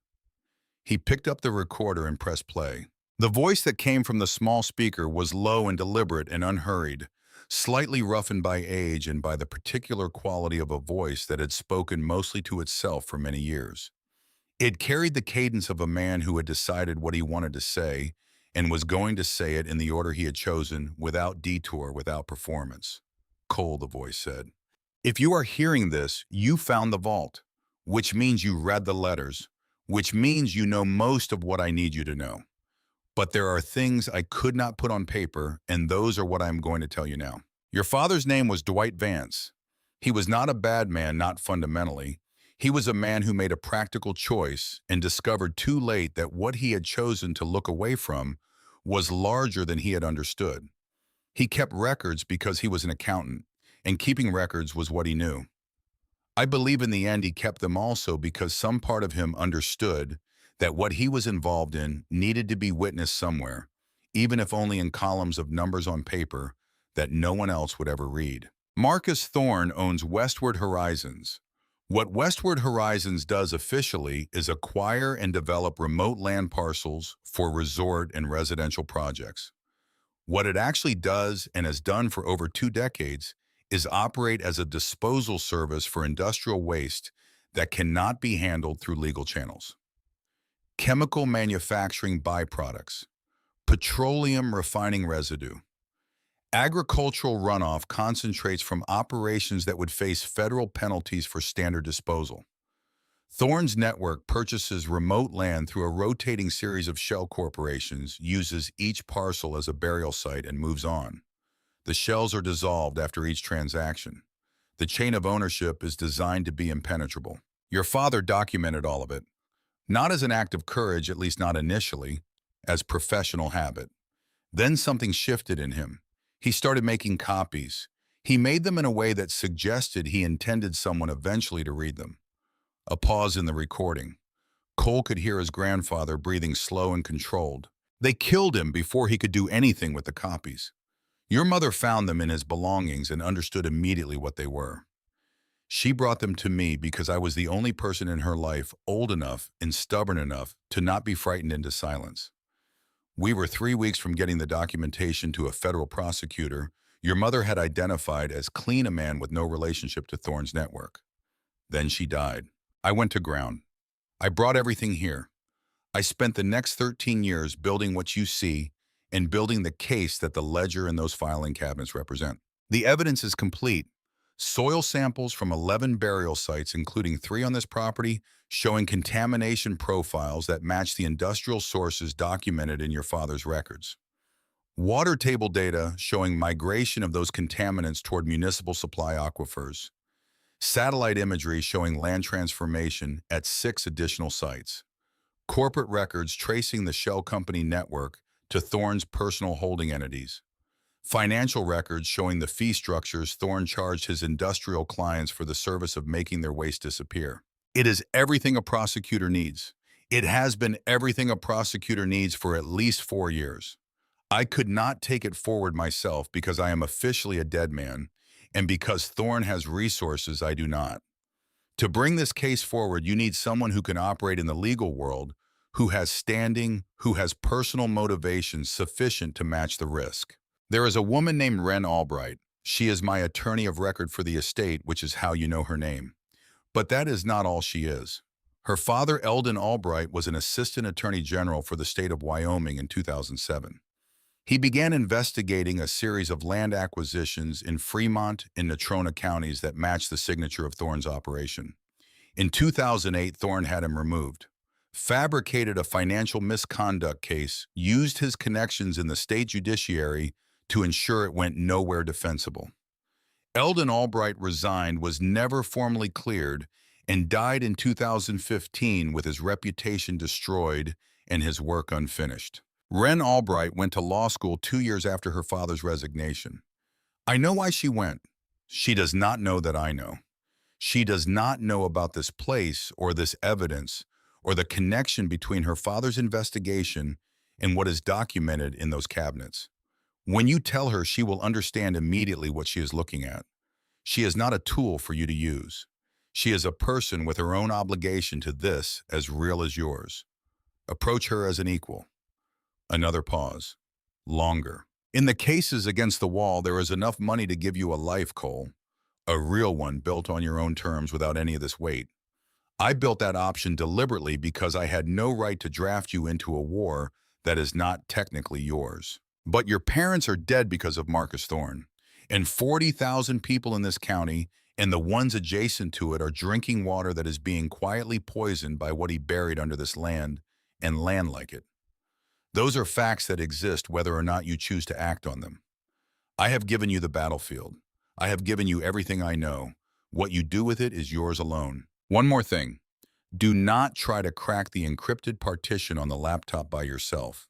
He picked up the recorder and pressed play. The voice that came from the small speaker was low and deliberate and unhurried, slightly roughened by age and by the particular quality of a voice that had spoken mostly to itself for many years. It carried the cadence of a man who had decided what he wanted to say and was going to say it in the order he had chosen, without detour, without performance. "Cole," the voice said, "if you are hearing this, you found the vault, which means you read the letters, which means you know most of what I need you to know. But there are things I could not put on paper, and those are what I am going to tell you now. Your father's name was Dwight Vance. He was not a bad man, not fundamentally. He was a man who made a practical choice and discovered too late that what he had chosen to look away from was larger than he had understood. He kept records because he was an accountant, and keeping records was what he knew. I believe in the end he kept them also because some part of him understood that what he was involved in needed to be witnessed somewhere, even if only in columns of numbers on paper that no one else would ever read. Marcus Thorne owns Westward Horizons. What Westward Horizons does officially is acquire and develop remote land parcels for resort and residential projects. What it actually does, and has done for over 2 decades, is operate as a disposal service for industrial waste that cannot be handled through legal channels. Chemical manufacturing byproducts, petroleum refining residue, agricultural runoff concentrates from operations that would face federal penalties for standard disposal. Thorne's network purchases remote land through a rotating series of shell corporations, uses each parcel as a burial site, and moves on. The shells are dissolved after each transaction. The chain of ownership is designed to be impenetrable. Your father documented all of it, not as an act of courage, at least not initially, as professional habit. Then something shifted in him. He started making copies. He made them in a way that suggested he intended someone eventually to read them. A pause in the recording. Cole could hear his grandfather breathing slow and controlled. They killed him before he could do anything with the copies. Your mother found them in his belongings and understood immediately what they were. She brought them to me because I was the only person in her life old enough and stubborn enough to not be frightened into silence. We were 3 weeks from getting the documentation to a federal prosecutor your mother had identified as clean a man with no relationship to Thorne's network. Then she died. I went to ground. I brought everything here. I spent the next 13 years building what you see and building the case that the ledger and those filing cabinets represent. The evidence is complete. Soil samples from 11 burial sites, including 3 on this property, showing contamination profiles that match the industrial sources documented in your father's records. Water table data showing migration of those contaminants toward municipal supply aquifers. Satellite imagery showing land transformation at 6 additional sites. Corporate records tracing the shell company network to Thorne's personal holding entities. Financial records showing the fee structures Thorne charged his industrial clients for the service of making their waste disappear. It is everything a prosecutor needs. It has been everything a prosecutor needs for at least 4 years. I could not take it forward myself because I am officially a dead man, and because Thorne has resources I do not. To bring this case forward, you need someone who can operate in the legal world, who has standing, who has personal motivation sufficient to match the risk. There is a woman named Wren Albright. She is my attorney of record for the estate, which is how you know her name. But that is not all she is. Her father, Eldon Albright, was an assistant attorney general for the state of Wyoming in 2007. He began investigating a series of land acquisitions in Fremont and Natrona counties that matched the signature of Thorne's operation. In 2008, Thorne had him removed, fabricated a financial misconduct case, used his connections in the state judiciary to ensure it went nowhere defensible. Eldon Albright resigned, was never formally cleared, and died in 2015 with his reputation destroyed and his work unfinished. Wren Albright went to law school 2 years after her father's resignation. I know why she went. She does not know that I know. She does not know about this place or this evidence or the connection between her father's investigation and what is documented in those cabinets. When you tell her, she will understand immediately what she is looking at. She is not a tool for you to use. She is a person with her own obligation to this as real as yours. Approach her as an equal. Another pause. Longer. In the cases against the wall, there is enough money to give you a life, Cole. A real one built on your own terms without any of this weight. I built that option deliberately because I had no right to draft you into a war that is not technically yours. But your parents are dead because of Marcus Thorne. And 40,000 people in this county and the ones adjacent to it are drinking water that is being quietly poisoned by what he buried under this land and land like it. Those are facts that exist whether or not you choose to act on them. I have given you the battlefield. I have given you everything I know. What you do with it is yours alone. One more thing. Do not try to crack the encrypted partition on the laptop by yourself.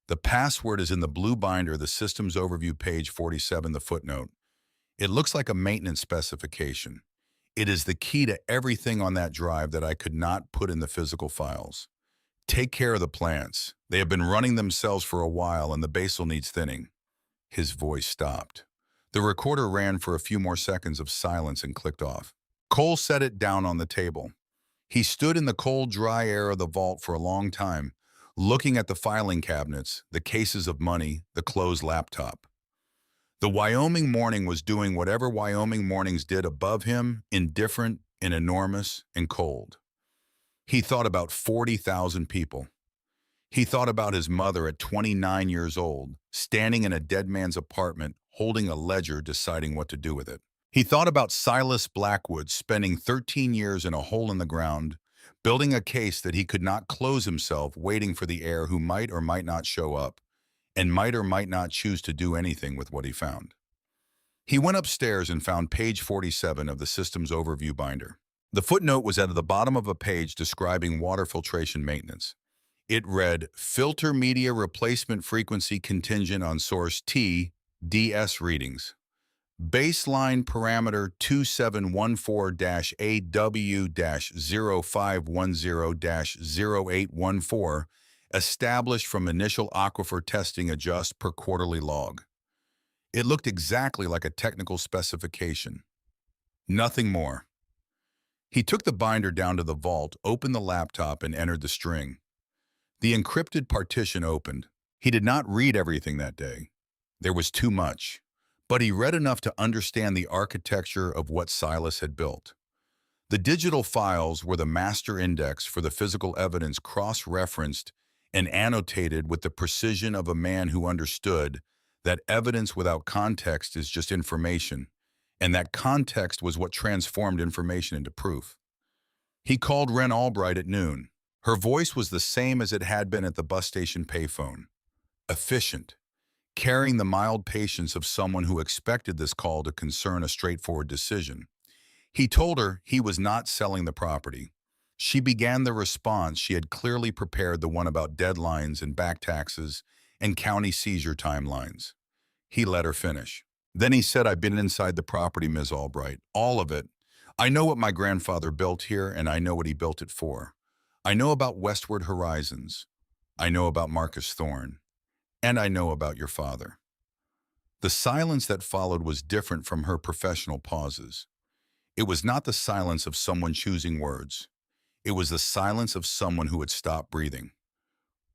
The password is in the blue binder, the Systems Overview, page 47, the footnote. It looks like a maintenance specification. It is the key to everything on that drive that I could not put in the physical files. Take care of the plants. They have been running themselves for a while and the basil needs thinning. His voice stopped. The recorder ran for a few more seconds of silence and clicked off. Cole set it down on the table. He stood in the cold, dry air of the vault for a long time, looking at the filing cabinets, the cases of money, the closed laptop. The Wyoming morning was doing whatever Wyoming mornings did above him, indifferent and enormous and cold. He thought about 40,000 people. He thought about his mother at 29 years old, standing in a dead man's apartment, holding a ledger, deciding what to do with it. He thought about Silas Blackwood spending 13 years in a hole in the ground, building a case that he could not close himself, waiting for the heir who might or might not show up, and might or might not choose to do anything with what he found. He went upstairs and found page 47 of the Systems Overview binder. The footnote was at the bottom of a page describing water filtration maintenance. It read, filter media replacement frequency contingent on source T, DS readings. Baseline parameter 2714-AW-0510-0814 established from initial aquifer testing adjust per quarterly log. It looked exactly like a technical specification. Nothing more. He took the binder down to the vault, opened the laptop, and entered the string. The encrypted partition opened. He did not read everything that day. There was too much. But he read enough to understand the architecture of what Silas had built. The digital files were the master index for the physical evidence, cross-referenced and annotated with the precision of a man who understood that evidence without context is just information, and that context was what transformed information into proof. He called Wren Albright at noon. Her voice was the same as it had been at the bus station payphone. Efficient, carrying the mild patience of someone who expected this call to concern a straightforward decision. He told her he was not selling the property. She began the response she had clearly prepared, the one about deadlines and back taxes and county seizure timelines. He let her finish. Then he said, "I've been inside the property, Ms. Albright, all of it. I know what my grandfather built here, and I know what he built it for. I know about Westward Horizons. I know about Marcus Thorne. And I know about your father." The silence that followed was different from her professional pauses. It was not the silence of someone choosing words. It was the silence of someone who had stopped breathing.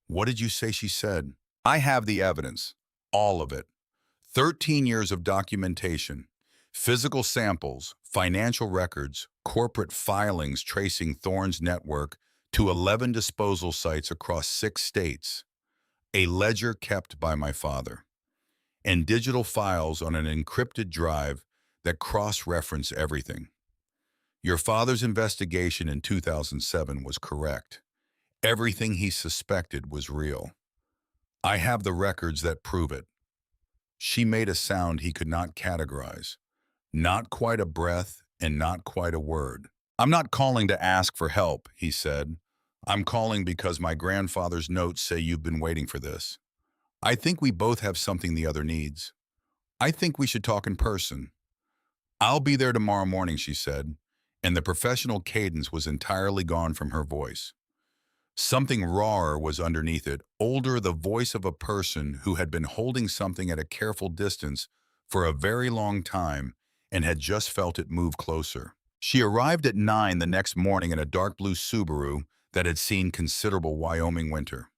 "What did you say?" she said. "I have the evidence. All of it. 13 years of documentation, physical samples, financial records, corporate filings tracing Thorne's network to 11 disposal sites across 6 states, a ledger kept by my father, and digital files on an encrypted drive that cross-reference everything. Your father's investigation in 2007 was correct. Everything he suspected was real. I have the records that prove it." She made a sound he could not categorize. Not quite a breath and not quite a word. "I'm not calling to ask for help," he said. "I'm calling because my grandfather's notes say you've been waiting for this. I think we both have something the other needs. I think we should talk in person." "I'll be there tomorrow morning," she said, and the professional cadence was entirely gone from her voice. Something rawer was underneath it, older, the voice of a person who had been holding something at a careful distance for a very long time and had just felt it move closer. She arrived at 9 the next morning in a dark blue Subaru that had seen considerable Wyoming winter.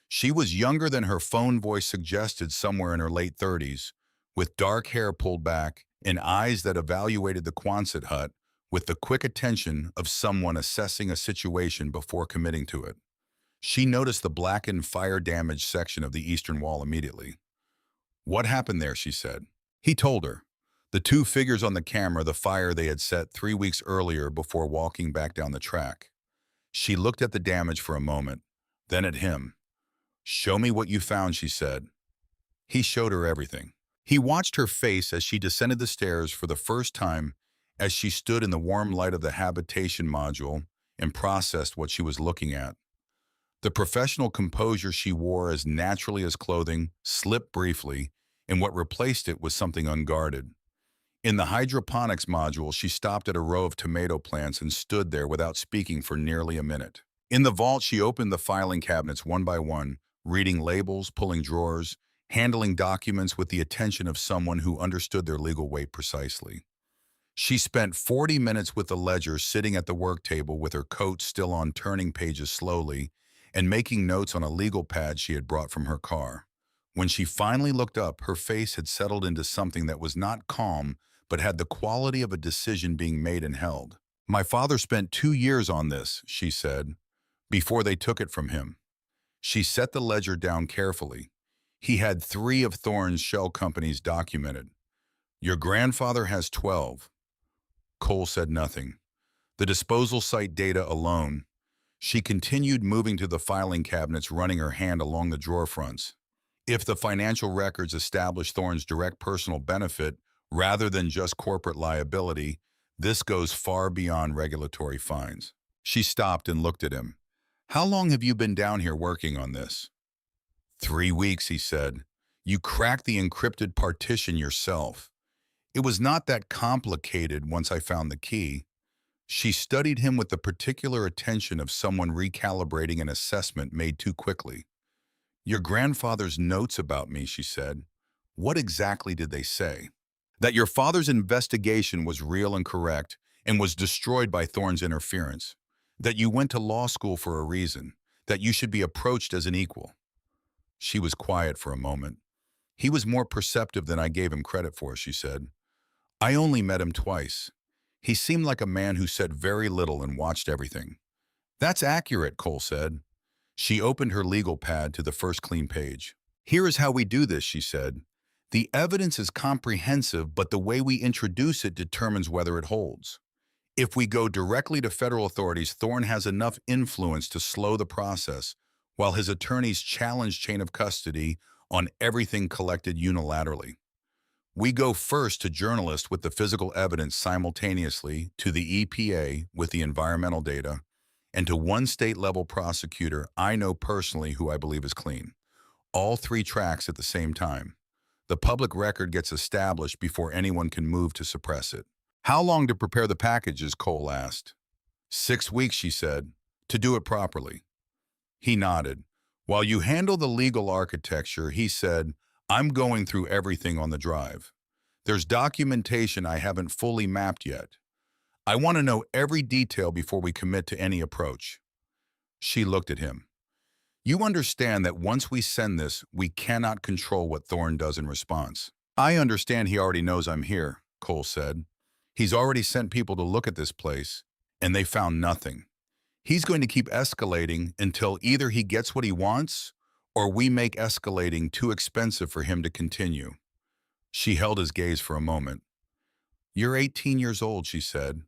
She was younger than her phone voice suggested, somewhere in her late 30s, with dark hair pulled back and eyes that evaluated the Quonset hut with the quick attention of someone assessing a situation before committing to it. She noticed the blackened, fire-damaged section of the eastern wall immediately. "What happened there?" she said. He told her. The 2 figures on the camera, the fire they had set 3 weeks earlier before walking back down the track. She looked at the damage for a moment, then at him. "Show me what you found," she said. He showed her everything. He watched her face as she descended the stairs for the first time, as she stood in the warm light of the habitation module and processed what she was looking at. The professional composure she wore as naturally as clothing slipped briefly, and what replaced it was something unguarded. In the hydroponics module, she stopped at a row of tomato plants and stood there without speaking for nearly a minute. In the vault, she opened the filing cabinets one by one, reading labels, pulling drawers, handling documents with the attention of someone who understood their legal weight precisely. She spent 40 minutes with the ledger, sitting at the work table with her coat still on, turning pages slowly and making notes on a legal pad she had brought from her car. When she finally looked up, her face had settled into something that was not calm, but had the quality of a decision being made and held. "My father spent 2 years on this," she said, "before they took it from him." She set the ledger down carefully. "He had 3 of Thorne's shell companies documented. Your grandfather has 12. Cole said nothing. "The disposal site data alone." She continued, moving to the filing cabinets, running her hand along the drawer fronts. "If the financial records establish Thorne's direct personal benefit rather than just corporate liability, this goes far beyond regulatory fines." She stopped and looked at him. "How long have you been down here working on this?" 3 weeks, he said. "You cracked the encrypted partition yourself. It was not that complicated once I found the key. She studied him with the particular attention of someone recalibrating an assessment made too quickly. Your grandfather's notes about me, she said. What exactly did they say? That your father's investigation was real and correct and was destroyed by Thorne's interference. That you went to law school for a reason. That you should be approached as an equal. She was quiet for a moment. He was more perceptive than I gave him credit for, she said. I only met him twice. He seemed like a man who said very little and watched everything. That's accurate, Cole said. She opened her legal pad to the first clean page. Here is how we do this, she said. The evidence is comprehensive, but the way we introduce it determines whether it holds. If we go directly to federal authorities, Thorne has enough influence to slow the process, while his attorneys challenge chain of custody on everything collected unilaterally. We go first to journalists with the physical evidence simultaneously, to the EPA with the environmental data, and to one state-level prosecutor I know personally who I believe is clean. All three tracks at the same time. The public record gets established before anyone can move to suppress it. How long to prepare the packages, Cole asked. 6 weeks, she said, to do it properly. He nodded. While you handle the legal architecture, he said, I'm going through everything on the drive. There's documentation I haven't fully mapped yet. I want to know every detail before we commit to any approach. She looked at him. You understand that once we send this, we cannot control what Thorne does in response. I understand he already knows I'm here, Cole said. He's already sent people to look at this place, and they found nothing. He's going to keep escalating until either he gets what he wants or we make escalating too expensive for him to continue. She held his gaze for a moment. You're 18 years old, she said.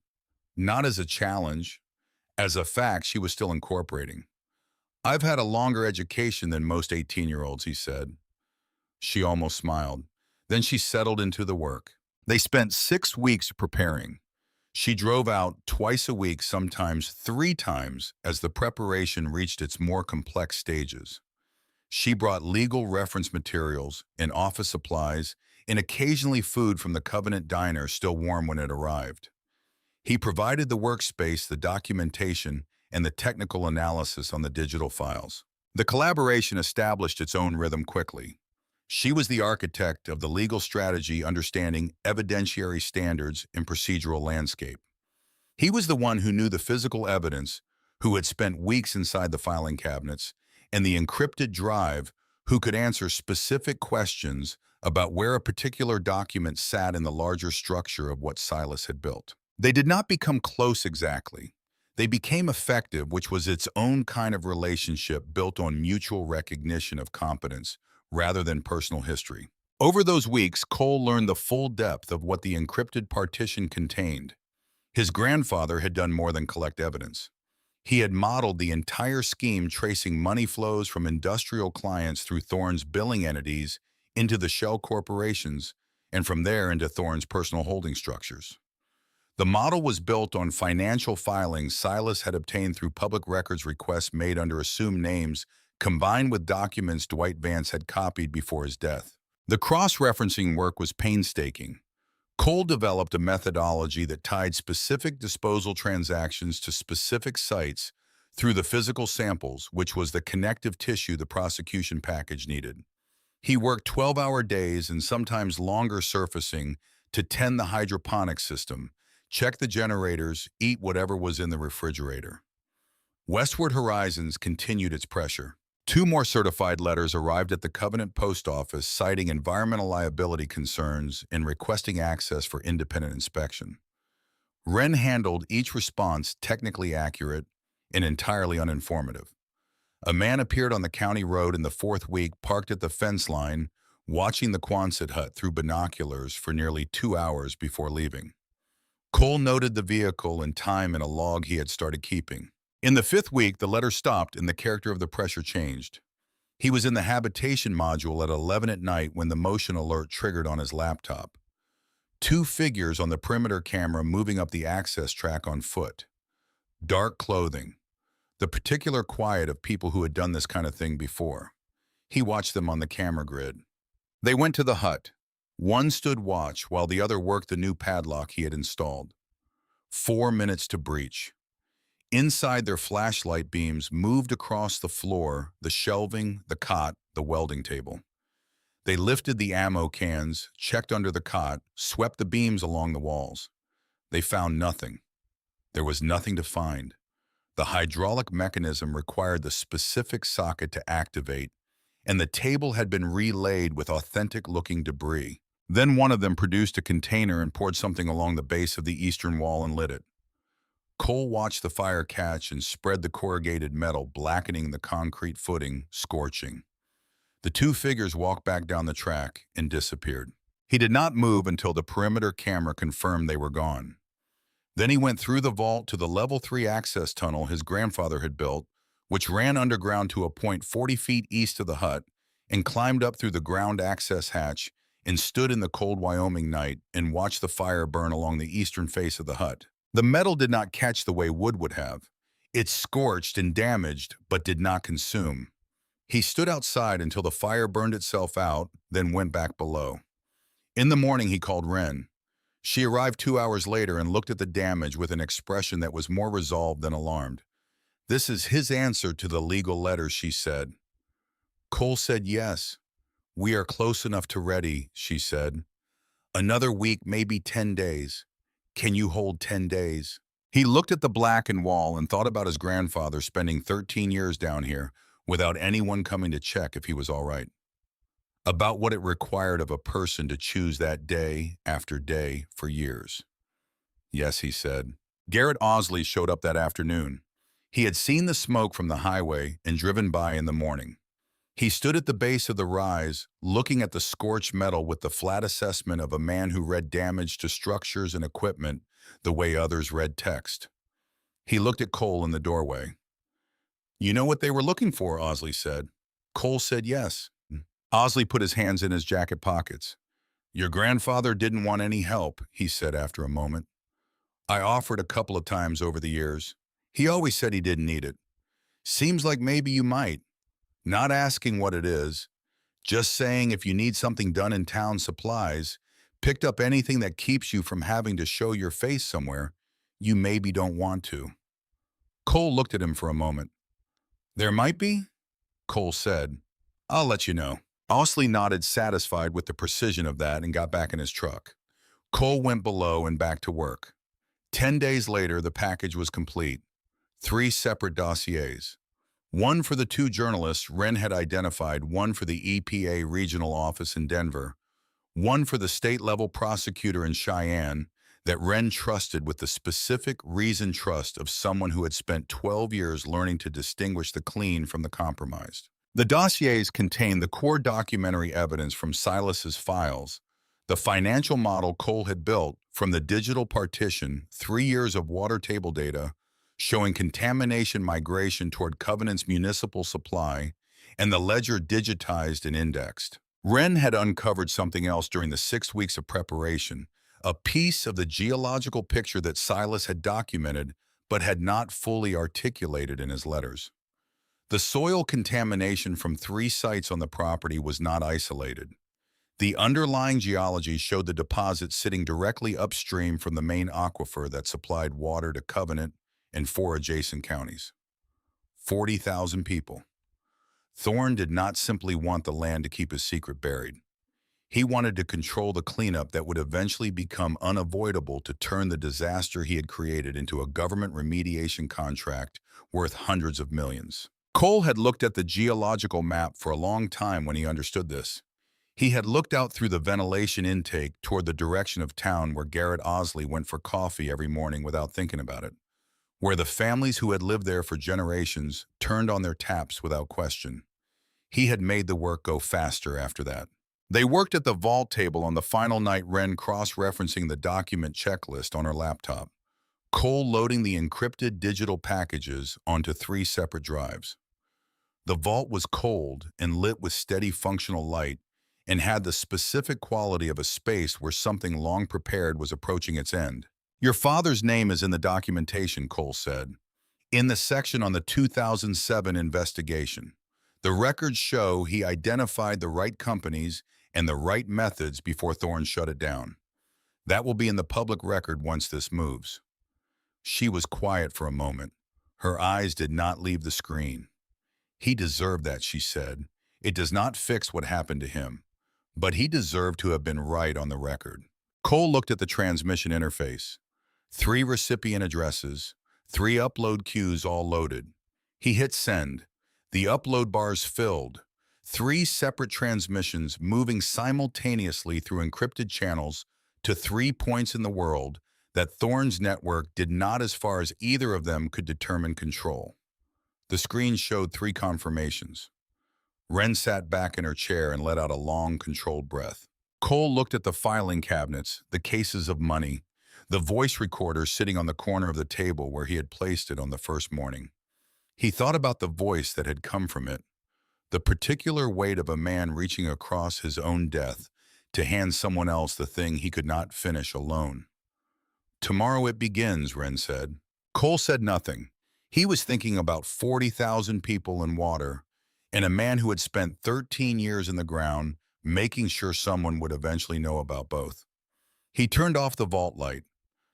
Not as a challenge. As a fact, she was still incorporating. I've had a longer education than most 18-year-olds, he said. She almost smiled. Then she settled into the work. They spent 6 weeks preparing. She drove out twice a week, sometimes 3 times, as the preparation reached its more complex stages. She brought legal reference materials and office supplies and occasionally food from the Covenant Diner still warm when it arrived. He provided the workspace, the documentation, and the technical analysis on the digital files. The collaboration established its own rhythm quickly. She was the architect of the legal strategy understanding evidentiary standards and procedural landscape. He was the one who knew the physical evidence, who had spent weeks inside the filing cabinets, and the encrypted drive, who could answer specific questions about where a particular document sat in the larger structure of what Silas had built. They did not become close exactly. They became effective, which was its own kind of relationship built on mutual recognition of competence rather than personal history. Over those weeks, Cole learned the full depth of what the encrypted partition contained. His grandfather had done more than collect evidence. He had modeled the entire scheme, tracing money flows from industrial clients through Thorne's billing entities into the shell corporations, and from there into Thorne's personal holding structures. The model was built on financial filings Silas had obtained through public records requests made under assumed names, combined with documents Dwight Vance had copied before his death. The cross-referencing work was painstaking. Cole developed a methodology that tied specific disposal transactions to specific sites through the physical samples, which was the connective tissue the prosecution package needed. He worked 12-hour days and sometimes longer surfacing to tend the hydroponic system, check the generators, eat whatever was in the refrigerator. Westward Horizons continued its pressure. 2 more certified letters arrived at the Covenant Post Office citing environmental liability concerns and requesting access for independent inspection. Wren handled each response technically accurate and entirely uninformative. A man appeared on the county road in the 4th week, parked at the fence line, watching the Quonset hut through binoculars for nearly 2 hours before leaving. Cole noted the vehicle and time in a log he had started keeping. In the 5th week, the letter stopped and the character of the pressure changed. He was in the habitation module at 11 at night when the motion alert triggered on his laptop. 2 figures on the perimeter camera moving up the access track on foot. Dark clothing. The particular quiet of people who had done this kind of thing before. He watched them on the camera grid. They went to the hut. One stood watch while the other worked the new padlock he had installed. 4 minutes to breach. Inside, their flashlight beams moved across the floor, the shelving, the cot, the welding table. They lifted the ammo cans, checked under the cot, swept the beams along the walls. They found nothing. There was nothing to find. The hydraulic mechanism required the specific socket to activate, and the table had been relaid with authentic-looking debris. Then one of them produced a container and poured something along the base of the eastern wall and lit it. Cole watched the fire catch and spread the corrugated metal, blackening the concrete footing, scorching. The two figures walked back down the track and disappeared. He did not move until the perimeter camera confirmed they were gone. Then he went through the vault to the level 3 access tunnel his grandfather had built, which ran underground to a point 40 feet east of the hut, and climbed up through the ground access hatch and stood in the cold Wyoming night and watched the fire burn along the eastern face of the hut. The metal did not catch the way wood would have. It scorched and damaged, but did not consume. He stood outside until the fire burned itself out, then went back below. In the morning, he called Wren. She arrived 2 hours later and looked at the damage with an expression that was more resolved than alarmed. "This is his answer to the legal letter," she said. Cole said yes. "We are close enough to ready," she said. "Another week, maybe 10 days. Can you hold 10 days? He looked at the blackened wall and thought about his grandfather spending 13 years down here without anyone coming to check if he was all right. About what it required of a person to choose that day after day for years. "Yes," he said. Garrett Osley showed up that afternoon. He had seen the smoke from the highway and driven by in the morning. He stood at the base of the rise, looking at the scorched metal with the flat assessment of a man who read damage to structures and equipment the way others read text. He looked at Cole in the doorway. "You know what they were looking for," Osley said. Cole said yes. Osley put his hands in his jacket pockets. "Your grandfather didn't want any help," he said after a moment. "I offered a couple of times over the years. He always said he didn't need it. Seems like maybe you might. Not asking what it is, just saying if you need something done in town supplies, picked up anything that keeps you from having to show your face somewhere, you maybe don't want to." Cole looked at him for a moment. "There might be?" Cole said. "I'll let you know." Osley nodded, satisfied with the precision of that, and got back in his truck. Cole went below and back to work. 10 days later, the package was complete. 3 separate dossiers. One for the 2 journalists Wren had identified, one for the EPA regional office in Denver, one for the state-level prosecutor in Cheyenne that Wren trusted with the specific reasoned trust of someone who had spent 12 years learning to distinguish the clean from the compromised. The dossiers contained the core documentary evidence from Silas's files, the financial model Cole had built from the digital partition, 3 years of water table data, showing contamination migration toward Covenant's municipal supply, and the ledger digitized and indexed. Wren had uncovered something else during the 6 weeks of preparation, a piece of the geological picture that Silas had documented but had not fully articulated in his letters. The soil contamination from 3 sites on the property was not isolated. The underlying geology showed the deposit sitting directly upstream from the main aquifer that supplied water to Covenant and 4 adjacent counties. 40,000 people. Thorne did not simply want the land to keep his secret buried. He wanted to control the cleanup that would eventually become unavoidable to turn the disaster he had created into a government remediation contract worth hundreds of millions. Cole had looked at the geological map for a long time when he understood this. He had looked out through the ventilation intake toward the direction of town where Garrett Osley went for coffee every morning without thinking about it, where the families who had lived there for generations turned on their taps without question. He had made the work go faster after that. They worked at the vault table on the final night, Wren cross-referencing the document checklist on her laptop, Cole loading the encrypted digital packages onto 3 separate drives. The vault was cold and lit with steady functional light and had the specific quality of a space where something long prepared was approaching its end. "Your father's name is in the documentation," Cole said, "in the section on the 2007 investigation. The records show he identified the right companies and the right methods before Thorne shut it down. That will be in the public record once this moves. She was quiet for a moment. Her eyes did not leave the screen. He deserved that, she said. It does not fix what happened to him, but he deserved to have been right on the record. Cole looked at the transmission interface. 3 recipient addresses, 3 upload queues all loaded. He hit send. The upload bars filled. 3 separate transmissions moving simultaneously through encrypted channels to 3 points in the world that Thorne's network did not as far as either of them could determine control. The screen showed 3 confirmations. Wren sat back in her chair and let out a long, controlled breath. Cole looked at the filing cabinets, the cases of money, the voice recorder sitting on the corner of the table where he had placed it on the first morning. He thought about the voice that had come from it, the particular weight of a man reaching across his own death to hand someone else the thing he could not finish alone. "Tomorrow it begins," Wren said. Cole said nothing. He was thinking about 40,000 people in water and a man who had spent 13 years in the ground making sure someone would eventually know about both. He turned off the vault light.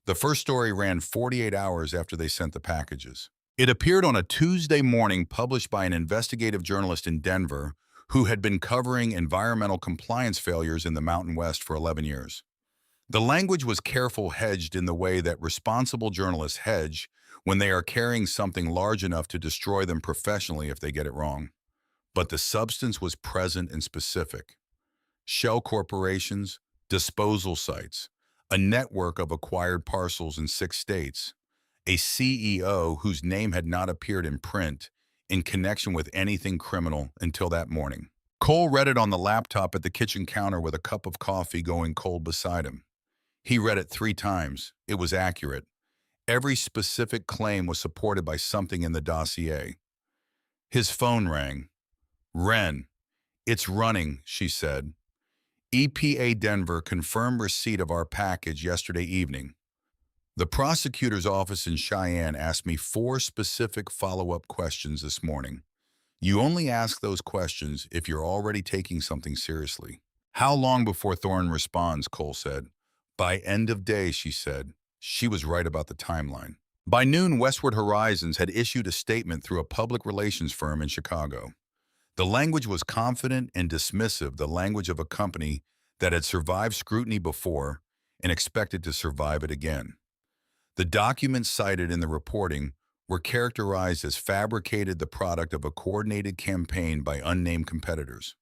The first story ran 48 hours after they sent the packages. It appeared on a Tuesday morning, published by an investigative journalist in Denver who had been covering environmental compliance failures in the Mountain West for 11 years. The language was careful, hedged in the way that responsible journalists hedge when they are carrying something large enough to destroy them professionally if they get it wrong. But the substance was present and specific. Shell corporations, disposal sites, a network of acquired parcels in 6 states, a CEO whose name had not appeared in print in connection with anything criminal until that morning. Cole read it on the laptop at the kitchen counter with a cup of coffee going cold beside him. He read it 3 times. It was accurate. Every specific claim was supported by something in the dossier. His phone rang. "Wren, it's running," she said. "EPA Denver confirmed receipt of our package yesterday evening. The prosecutor's office in Cheyenne asked me 4 specific follow-up questions this morning. You only ask those questions if you're already taking something seriously." "How long before Thorne responds?" Cole said. "By end of day," she said. She was right about the timeline. By noon, Westward Horizons had issued a statement through a public relations firm in Chicago. The language was confident and dismissive, the language of a company that had survived scrutiny before and expected to survive it again. The documents cited in the reporting were characterized as fabricated, the product of a coordinated campaign by unnamed competitors.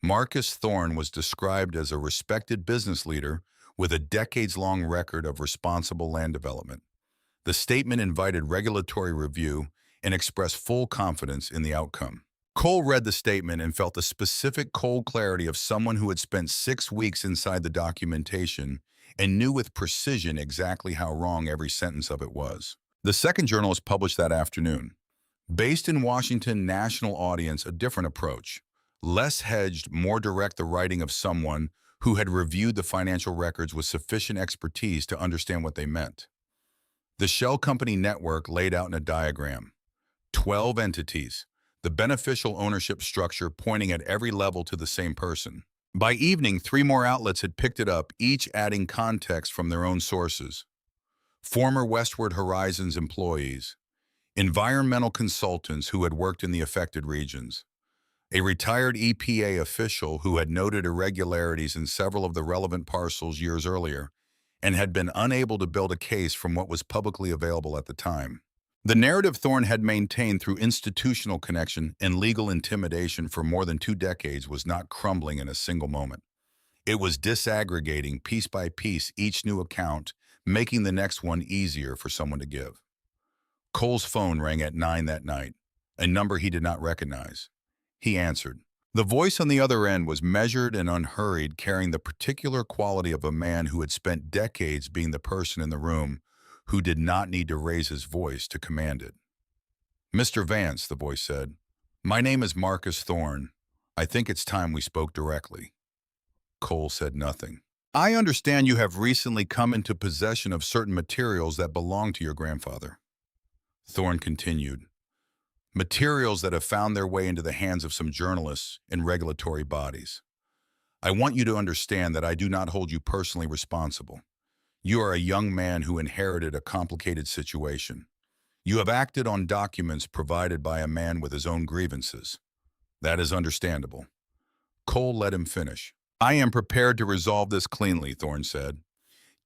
Marcus Thorne was described as a respected business leader with a decades-long record of responsible land development. The statement invited regulatory review and expressed full confidence in the outcome. Cole read the statement and felt the specific cold clarity of someone who had spent 6 weeks inside the documentation and knew with precision exactly how wrong every sentence of it was. The second journalist published that afternoon. Based in Washington, national audience, a different approach. Less hedged, more direct, the writing of someone who had reviewed the financial records with sufficient expertise to understand what they meant. The shell company network laid out in a diagram. 12 entities. The beneficial ownership structure pointing at every level to the same person. By evening, 3 more outlets had picked it up, each adding context from their own sources. Former Westward Horizons employees, environmental consultants who had worked in the affected regions, a retired EPA official who had noted irregularities in several of the relevant parcels years earlier and had been unable to build a case from what was publicly available at the time. The narrative Thorne had maintained through institutional connection and legal intimidation for more than 2 decades was not crumbling in a single moment. It was disaggregating piece by piece each new account, making the next one easier for someone to give. Cole's phone rang at 9 that night, a number he did not recognize. He answered. The voice on the other end was measured and unhurried, carrying the particular quality of a man who had spent decades being the person in the room who did not need to raise his voice to command it. "Mr. Vance," the voice said, "my name is Marcus Thorne. I think it's time we spoke directly." Cole said nothing. "I understand you have recently come into possession of certain materials that belong to your grandfather." Thorne continued. "Materials that have found their way into the hands of some journalists and regulatory bodies. I want you to understand that I do not hold you personally responsible. You are a young man who inherited a complicated situation. You have acted on documents provided by a man with his own grievances. That is understandable. Cole let him finish. I am prepared to resolve this cleanly, Thorne said.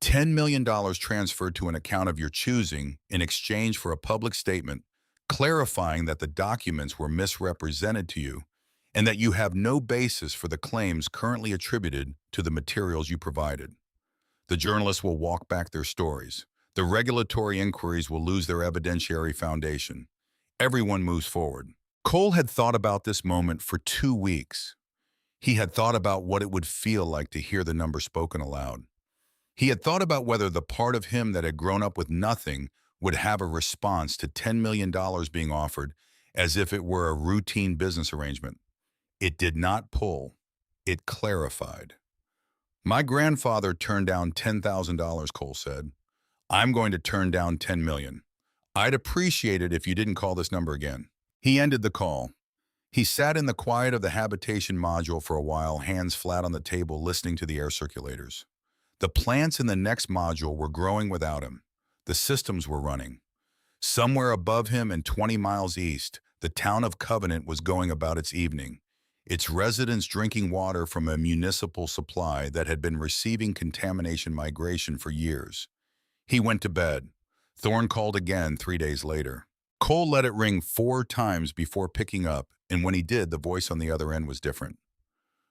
$10 million transferred to an account of your choosing in exchange for a public statement clarifying that the documents were misrepresented to you and that you have no basis for the claims currently attributed to the materials you provided. The journalists will walk back their stories. The regulatory inquiries will lose their evidentiary foundation. Everyone moves forward. Cole had thought about this moment for 2 weeks. He had thought about what it would feel like to hear the number spoken aloud. He had thought about whether the part of him that had grown up with nothing would have a response to $10 million being offered as if it were a routine business arrangement. It did not pull. It clarified. My grandfather turned down $10,000, Cole said. I'm going to turn down $10 million. I'd appreciate it if you didn't call this number again. He ended the call. He sat in the quiet of the habitation module for a while, hands flat on the table, listening to the air circulators. The plants in the next module were growing without him. The systems were running. Somewhere above him and 20 miles east, the town of Covenant was going about its evening, its residents drinking water from a municipal supply that had been receiving contamination migration for years. He went to bed. Thorne called again 3 days later. Cole let it ring 4 times before picking up, and when he did, the voice on the other end was different.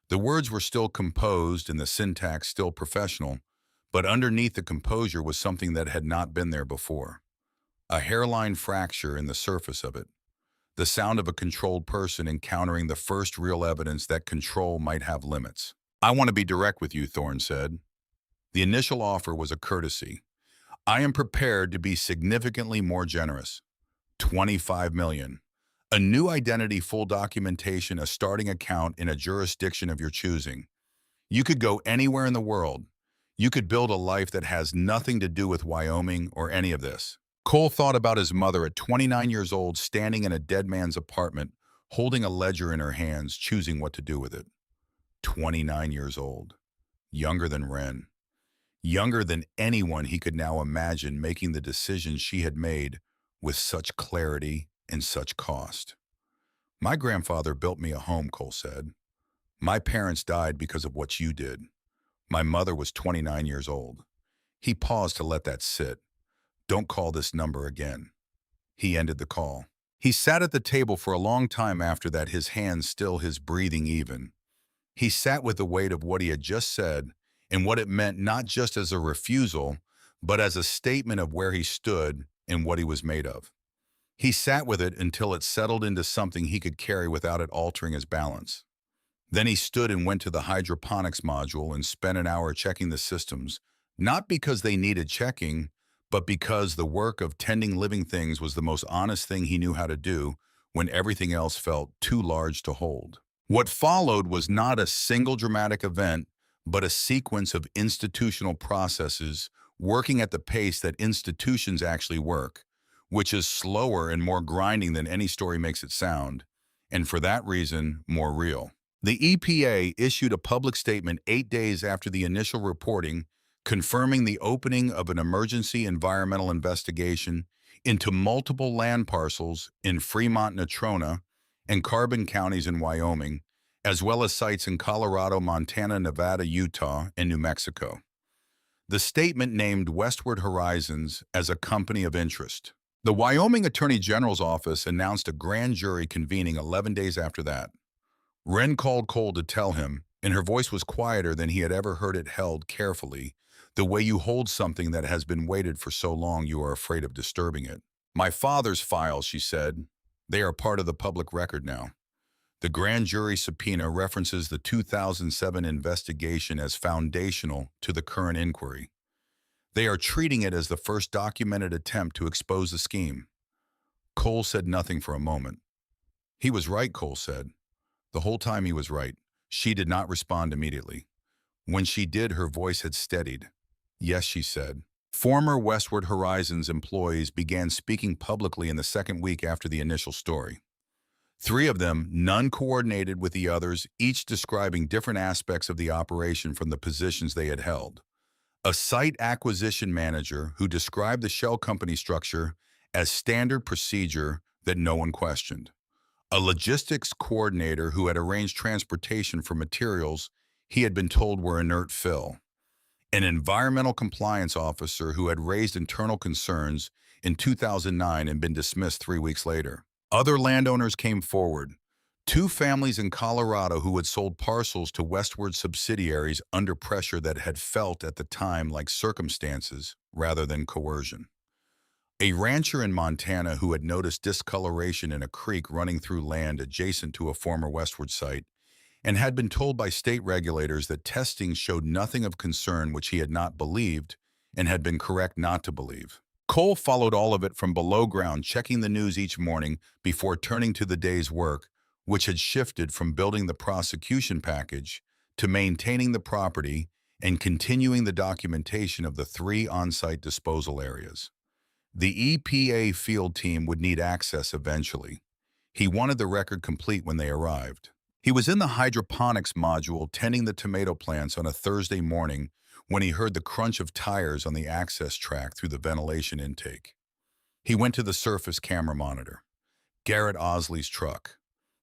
The words were still composed and the syntax still professional, but underneath the composure was something that had not been there before. A hairline fracture in the surface of it. The sound of a controlled person encountering the first real evidence that control might have limits. I want to be direct with you, Thorne said. The initial offer was a courtesy. I am prepared to be significantly more generous. $25 million. A new identity, full documentation, a starting account in a jurisdiction of your choosing. You could go anywhere in the world. You could build a life that has nothing to do with Wyoming or any of this. Cole thought about his mother at 29 years old, standing in a dead man's apartment, holding a ledger in her hands, choosing what to do with it. 29 years old. Younger than Wren. Younger than anyone he could now imagine making the decisions she had made with such clarity and such cost. My grandfather built me a home, Cole said. My parents died because of what you did. My mother was 29 years old. He paused to let that sit. Don't call this number again. He ended the call. He sat at the table for a long time after that, his hands still, his breathing even. He sat with the weight of what he had just said and what it meant, not just as a refusal, but as a statement of where he stood and what he was made of. He sat with it until it settled into something he could carry without it altering his balance. Then he stood and went to the hydroponics module and spent an hour checking the systems, not because they needed checking, but because the work of tending living things was the most honest thing he knew how to do when everything else felt too large to hold. What followed was not a single dramatic event, but a sequence of institutional processes working at the pace that institutions actually work, which is slower and more grinding than any story makes it sound, and for that reason, more real. The EPA issued a public statement 8 days after the initial reporting, confirming the opening of an emergency environmental investigation into multiple land parcels in Fremont, Natrona, and Carbon counties in Wyoming, as well as sites in Colorado, Montana, Nevada, Utah, and New Mexico. The statement named Westward Horizons as a company of interest. The Wyoming Attorney General's office announced a grand jury convening 11 days after that. Wren called Cole to tell him, and her voice was quieter than he had ever heard it held carefully, the way you hold something that has been weighted for so long you are afraid of disturbing it. My father's files, she said. They are part of the public record now. The grand jury subpoena references the 2007 investigation as foundational to the current inquiry. They are treating it as the first documented attempt to expose the scheme. Cole said nothing for a moment. He was right, Cole said. The whole time he was right. She did not respond immediately. When she did, her voice had steadied. Yes, she said. Former Westward Horizons employees began speaking publicly in the second week after the initial story. Three of them, none coordinated with the others, each describing different aspects of the operation from the positions they had held. A site acquisition manager who described the shell company structure as standard procedure that no one questioned. A logistics coordinator who had arranged transportation for materials he had been told were inert fill. An environmental compliance officer who had raised internal concerns in 2009 and been dismissed 3 weeks later. Other landowners came forward. Two families in Colorado who had sold parcels to westward subsidiaries under pressure that had felt at the time like circumstances rather than coercion. A rancher in Montana who had noticed discoloration in a creek running through land adjacent to a former westward site and had been told by state regulators that testing showed nothing of concern which he had not believed and had been correct not to believe. Cole followed all of it from below ground, checking the news each morning before turning to the day's work, which had shifted from building the prosecution package to maintaining the property and continuing the documentation of the three on-site disposal areas. The EPA field team would need access eventually. He wanted the record complete when they arrived. He was in the hydroponics module tending the tomato plants on a Thursday morning when he heard the crunch of tires on the access track through the ventilation intake. He went to the surface camera monitor. Garrett Osley's truck.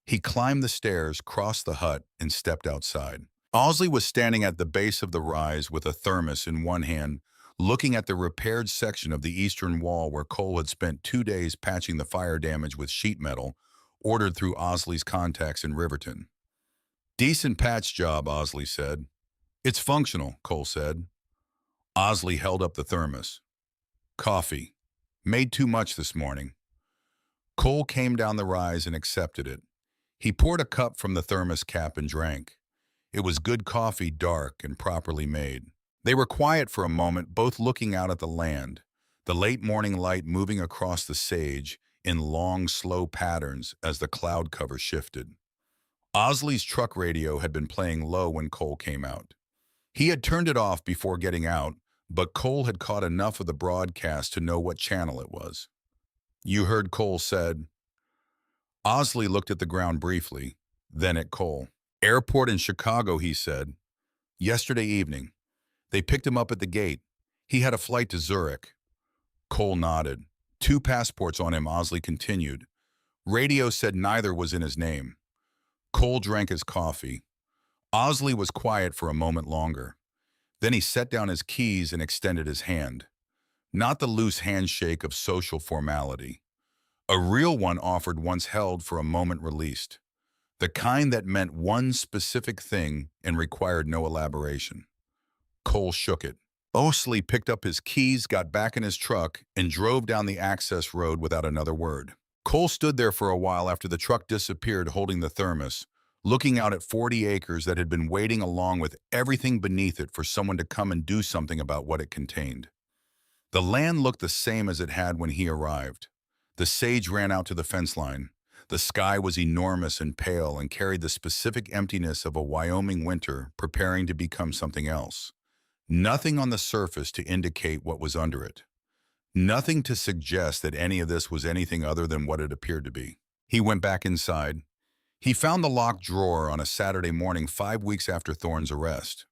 He climbed the stairs, crossed the hut, and stepped outside. Osley was standing at the base of the rise with a thermos in one hand, looking at the repaired section of the eastern wall where Cole had spent 2 days patching the fire damage with sheet metal ordered through Osley's contacts in Riverton. "Decent patch job," Osley said. "It's functional," Cole said. Osley held up the thermos. "Coffee. Made too much this morning." Cole came down the rise and accepted it. He poured a cup from the thermos cap and drank. It was good coffee, dark and properly made. They were quiet for a moment, both looking out at the land, the late morning light moving across the sage in long, slow patterns as the cloud cover shifted. Osley's truck radio had been playing low when Cole came out. He had turned it off before getting out, but Cole had caught enough of the broadcast to know what channel it was. "You heard," Cole said. Osley looked at the ground briefly, then at Cole. "Airport in Chicago," he said. "Yesterday evening. They picked him up at the gate. He had a flight to Zurich." Cole nodded. "2 passports on him," Osley continued. "Radio said neither was in his name." Cole drank his coffee. Osley was quiet for a moment longer. Then he set down his keys and extended his hand. Not the loose handshake of social formality. A real one offered once held for a moment released. The kind that meant one specific thing and required no elaboration. Cole shook it. Osley picked up his keys, got back in his truck, and drove down the access road without another word. Cole stood there for a while after the truck disappeared holding the thermos, looking out at 40 acres that had been waiting along with everything beneath it for someone to come and do something about what it contained. The land looked the same as it had when he arrived. The sage ran out to the fence line. The sky was enormous and pale and carried the specific emptiness of a Wyoming winter preparing to become something else. Nothing on the surface to indicate what was under it. Nothing to suggest that any of this was anything other than what it appeared to be. He went back inside. He found the locked drawer on a Saturday morning 5 weeks after Thorne's arrest.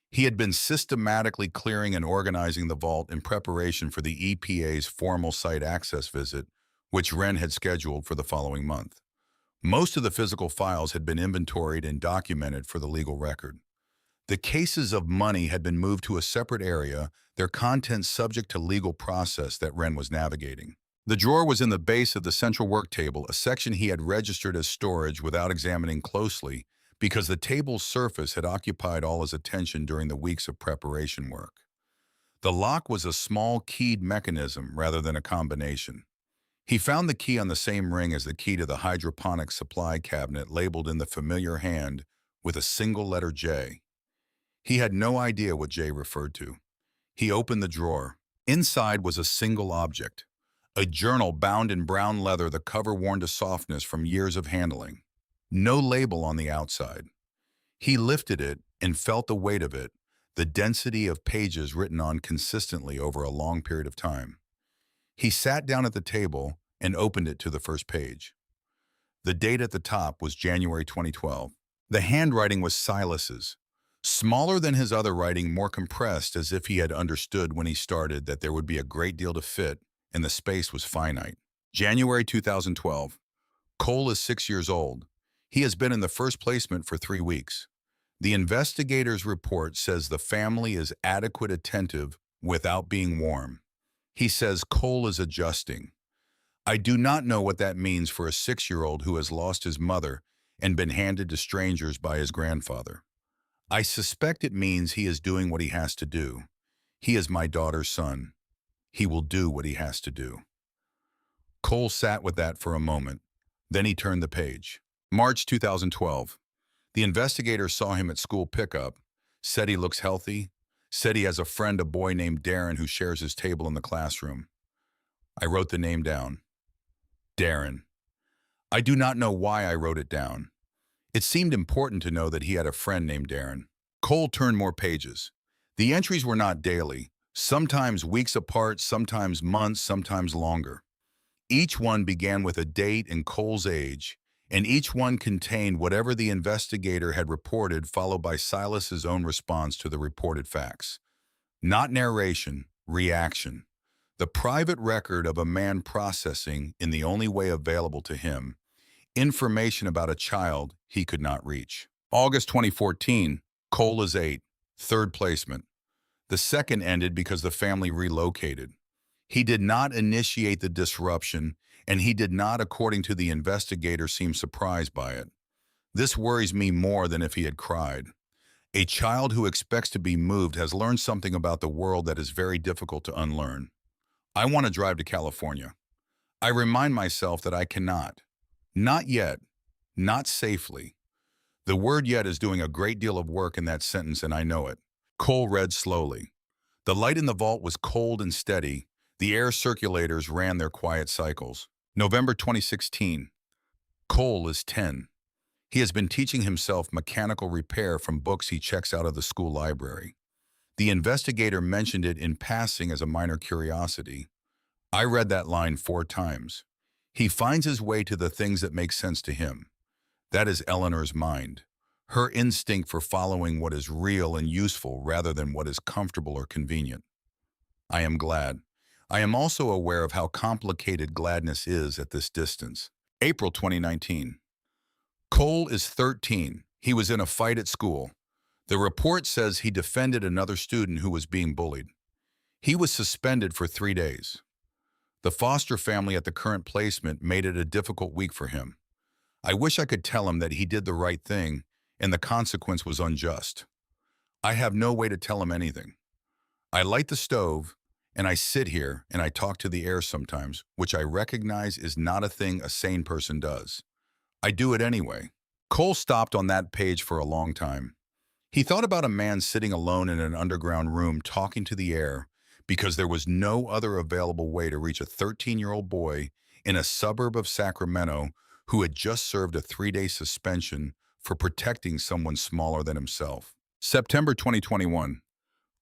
He had been systematically clearing and organizing the vault in preparation for the EPA's formal site access visit, which Wren had scheduled for the following month. Most of the physical files had been inventoried and documented for the legal record. The cases of money had been moved to a separate area, their contents subject to legal process that Wren was navigating. The drawer was in the base of the central work table, a section he had registered as storage without examining closely because the table's surface had occupied all his attention during the weeks of preparation work. The lock was a small keyed mechanism rather than a combination. He found the key on the same ring as the key to the hydroponics supply cabinet labeled in the familiar hand with a single letter J. He had no idea what J referred to. He opened the drawer. Inside was a single object, a journal bound in brown leather, the cover worn to softness from years of handling. No label on the outside. He lifted it and felt the weight of it, the density of pages written on consistently over a long period of time. He sat down at the table and opened it to the first page. The date at the top was January 2012. The handwriting was Silas's. Smaller than his other writing, more compressed, as if he had understood when he started that there would be a great deal to fit, and the space was finite. January 2012. Cole is 6 years old. He has been in the first placement for 3 weeks. The investigator's report says the family is adequate attentive without being warm. He says Cole is adjusting. I do not know what that means for a 6-year-old who has lost his mother and been handed to strangers by his grandfather. I suspect it means he is doing what he has to do. He is my daughter's son. He will do what he has to do. Cole sat with that for a moment. Then he turned the page. March 2012. The investigator saw him at school pickup, said he looks healthy, said he has a friend, a boy named Darren, who shares his table in the classroom. I wrote the name down. Darren. I do not know why I wrote it down. It seemed important to know that he had a friend named Darren. Cole turned more pages. The entries were not daily, sometimes weeks apart, sometimes months, sometimes longer. Each one began with a date and Cole's age, and each one contained whatever the investigator had reported, followed by Silas's own response to the reported facts. Not narration, reaction. The private record of a man processing, in the only way available to him, information about a child he could not reach. August 2014, Cole is 8, third placement. The second ended because the family relocated. He did not initiate the disruption, and he did not, according to the investigator, seem surprised by it. This worries me more than if he had cried. A child who expects to be moved has learned something about the world that is very difficult to unlearn. I want to drive to California. I remind myself that I cannot. Not yet. Not safely. The word yet is doing a great deal of work in that sentence, and I know it. Cole read slowly. The light in the vault was cold and steady. The air circulators ran their quiet cycles. November 2016. Cole is 10. He has been teaching himself mechanical repair from books he checks out of the school library. The investigator mentioned it in passing as a minor curiosity. I read that line 4 times. He finds his way to the things that make sense to him. That is Eleanor's mind. Her instinct for following what is real and useful rather than what is comfortable or convenient. I am glad. I am also aware of how complicated gladness is at this distance. April 2019. Cole is 13. He was in a fight at school. The report says he defended another student who was being bullied. He was suspended for 3 days. The foster family at the current placement made it a difficult week for him. I wish I could tell him that he did the right thing and the consequence was unjust. I have no way to tell him anything. I light the stove, and I sit here and I talk to the air sometimes, which I recognize is not a thing a sane person does. I do it anyway. Cole stopped on that page for a long time. He thought about a man sitting alone in an underground room talking to the air because there was no other available way to reach a 13-year-old boy in a suburb of Sacramento who had just served a 3-day suspension for protecting someone smaller than himself. September 2021.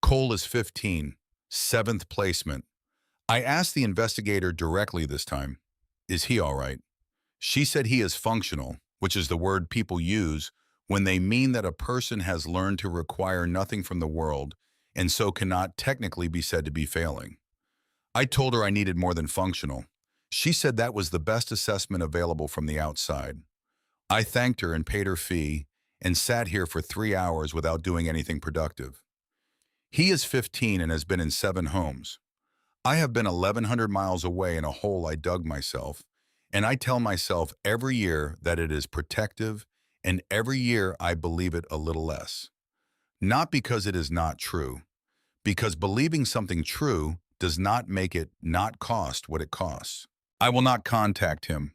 Cole is 15. 7th placement. I asked the investigator directly this time, is he all right? She said he is functional, which is the word people use when they mean that a person has learned to require nothing from the world and so cannot technically be said to be failing. I told her I needed more than functional. She said that was the best assessment available from the outside. I thanked her and paid her fee and sat here for 3 hours without doing anything productive. He is 15 and has been in 7 homes. I have been 1,100 miles away in a hole I dug myself, and I tell myself every year that it is protective, and every year I believe it a little less. Not because it is not true, because believing something true does not make it not cost what it costs. I will not contact him.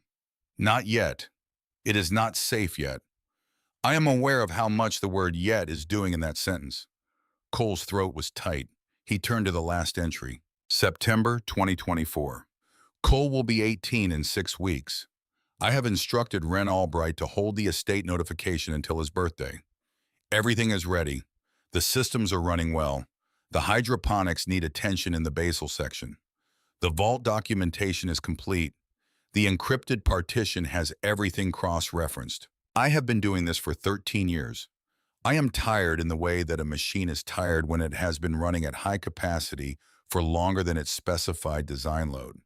Not yet. It is not safe yet. I am aware of how much the word yet is doing in that sentence. Cole's throat was tight. He turned to the last entry. September 2024. Cole will be 18 in 6 weeks. I have instructed Ren Albright to hold the estate notification until his birthday. Everything is ready. The systems are running well. The hydroponics need attention in the basal section. The vault documentation is complete. The encrypted partition has everything cross-referenced. I have been doing this for 13 years. I am tired in the way that a machine is tired when it has been running at high capacity for longer than its specified design load.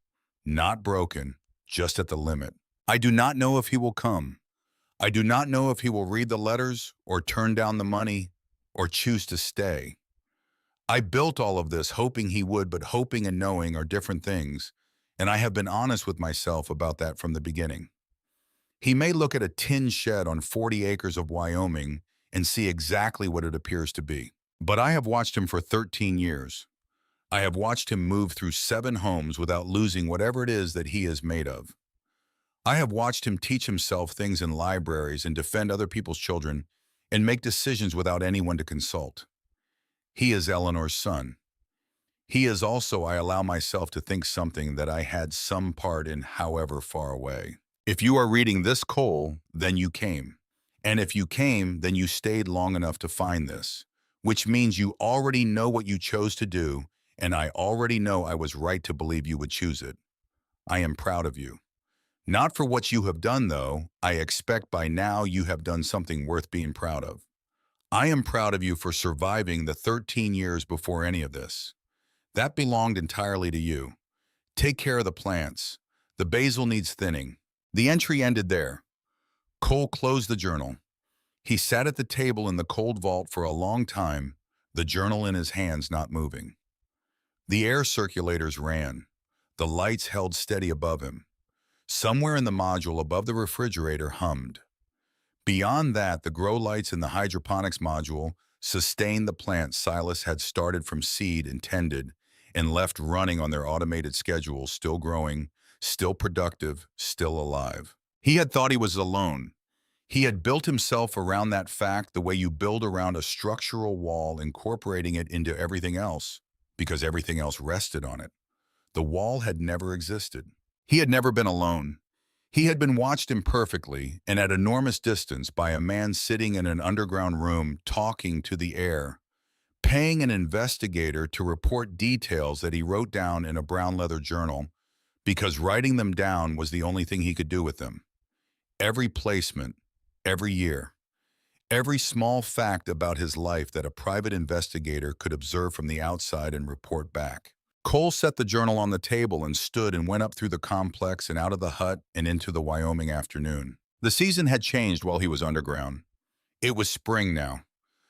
Not broken, just at the limit. I do not know if he will come. I do not know if he will read the letters or turn down the money or choose to stay. I built all of this hoping he would, but hoping and knowing are different things, and I have been honest with myself about that from the beginning. He may look at a tin shed on 40 acres of Wyoming and see exactly what it appears to be. But I have watched him for 13 years. I have watched him move through 7 homes without losing whatever it is that he is made of. I have watched him teach himself things in libraries and defend other people's children and make decisions without anyone to consult. He is Eleanor's son. He is also, I allow myself to think, something that I had some part in, however far away. If you are reading this, Cole, then you came. And if you came, then you stayed long enough to find this, which means you already know what you chose to do, and I already know I was right to believe you would choose it. I am proud of you. Not for what you have done, though. I expect by now you have done something worth being proud of. I am proud of you for surviving the 13 years before any of this. That belonged entirely to you. Take care of the plants. The basil needs thinning. The entry ended there. Cole closed the journal. He sat at the table in the cold vault for a long time, the journal in his hands not moving. The air circulators ran. The lights held steady above him. Somewhere in the module above the refrigerator hummed. Beyond that, the grow lights in the hydroponics module sustained the plants Silas had started from seed and tended and left running on their automated schedule, still growing, still productive, still alive. He had thought he was alone. He had built himself around that fact the way you build around a structural wall, incorporating it into everything else, because everything else rested on it. The wall had never existed. He had never been alone. He had been watched imperfectly and at enormous distance by a man sitting in an underground room talking to the air, paying an investigator to report details that he wrote down in a brown leather journal because writing them down was the only thing he could do with them. Every placement, every year, every small fact about his life that a private investigator could observe from the outside and report back. Cole set the journal on the table and stood and went up through the complex and out of the hut and into the Wyoming afternoon. The season had changed while he was underground. It was spring now.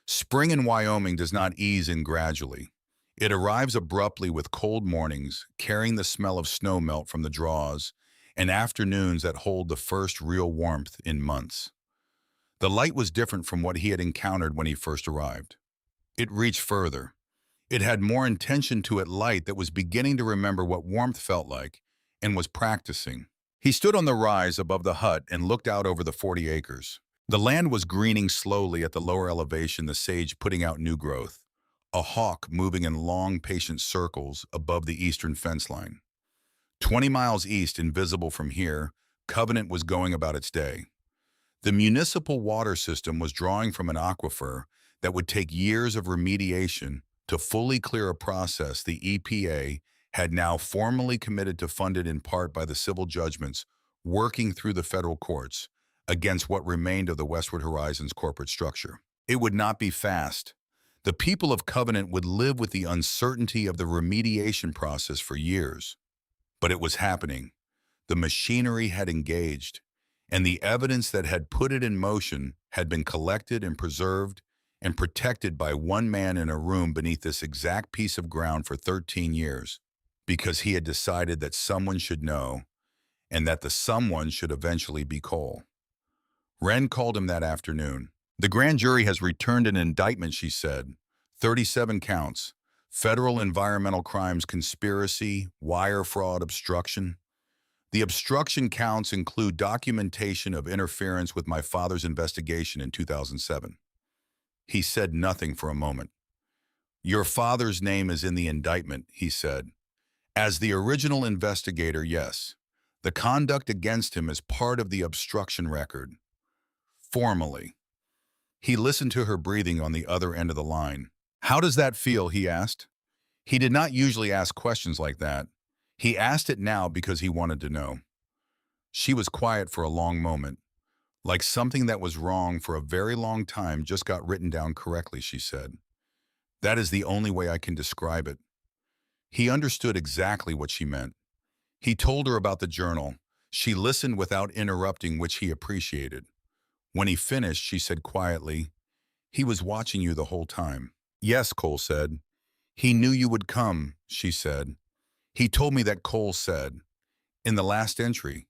Spring in Wyoming does not ease in gradually. It arrives abruptly with cold mornings, carrying the smell of snow melt from the draws, and afternoons that hold the first real warmth in months. The light was different from what he had encountered when he first arrived. It reached further. It had more intention to it, light that was beginning to remember what warmth felt like and was practicing. He stood on the rise above the hut and looked out over the 40 acres. The land was greening slowly at the lower elevation, the sage putting out new growth, a hawk moving in long, patient circles above the eastern fence line. 20 miles east, invisible from here, Covenant was going about its day. The municipal water system was drawing from an aquifer that would take years of remediation to fully clear, a process the EPA had now formally committed to, funded in part by the civil judgments working through the federal courts against what remained of the Westward Horizon's corporate structure. It would not be fast. The people of Covenant would live with the uncertainty of the remediation process for years. But it was happening. The machinery had engaged, and the evidence that had put it in motion had been collected and preserved and protected by one man in a room beneath this exact piece of ground for 13 years, because he had decided that someone should know, and that the someone should eventually be Cole. Wren called him that afternoon. The grand jury has returned an indictment, she said. 37 counts. Federal environmental crimes, conspiracy, wire fraud, obstruction. The obstruction counts include documentation of interference with my father's investigation in 2007. He said nothing for a moment. Your father's name is in the indictment, he said. As the original investigator, yes. The conduct against him is part of the obstruction record. Formally. He listened to her breathing on the other end of the line. How does that feel? He asked. He did not usually ask questions like that. He asked it now because he wanted to know. She was quiet for a long moment, like something that was wrong for a very long time just got written down correctly, she said. That is the only way I can describe it. He understood exactly what she meant. He told her about the journal. She listened without interrupting, which he appreciated. When he finished, she said quietly, "He was watching you the whole time." "Yes," Cole said. "He knew you would come," she said. "He told me that," Cole said. "In the last entry.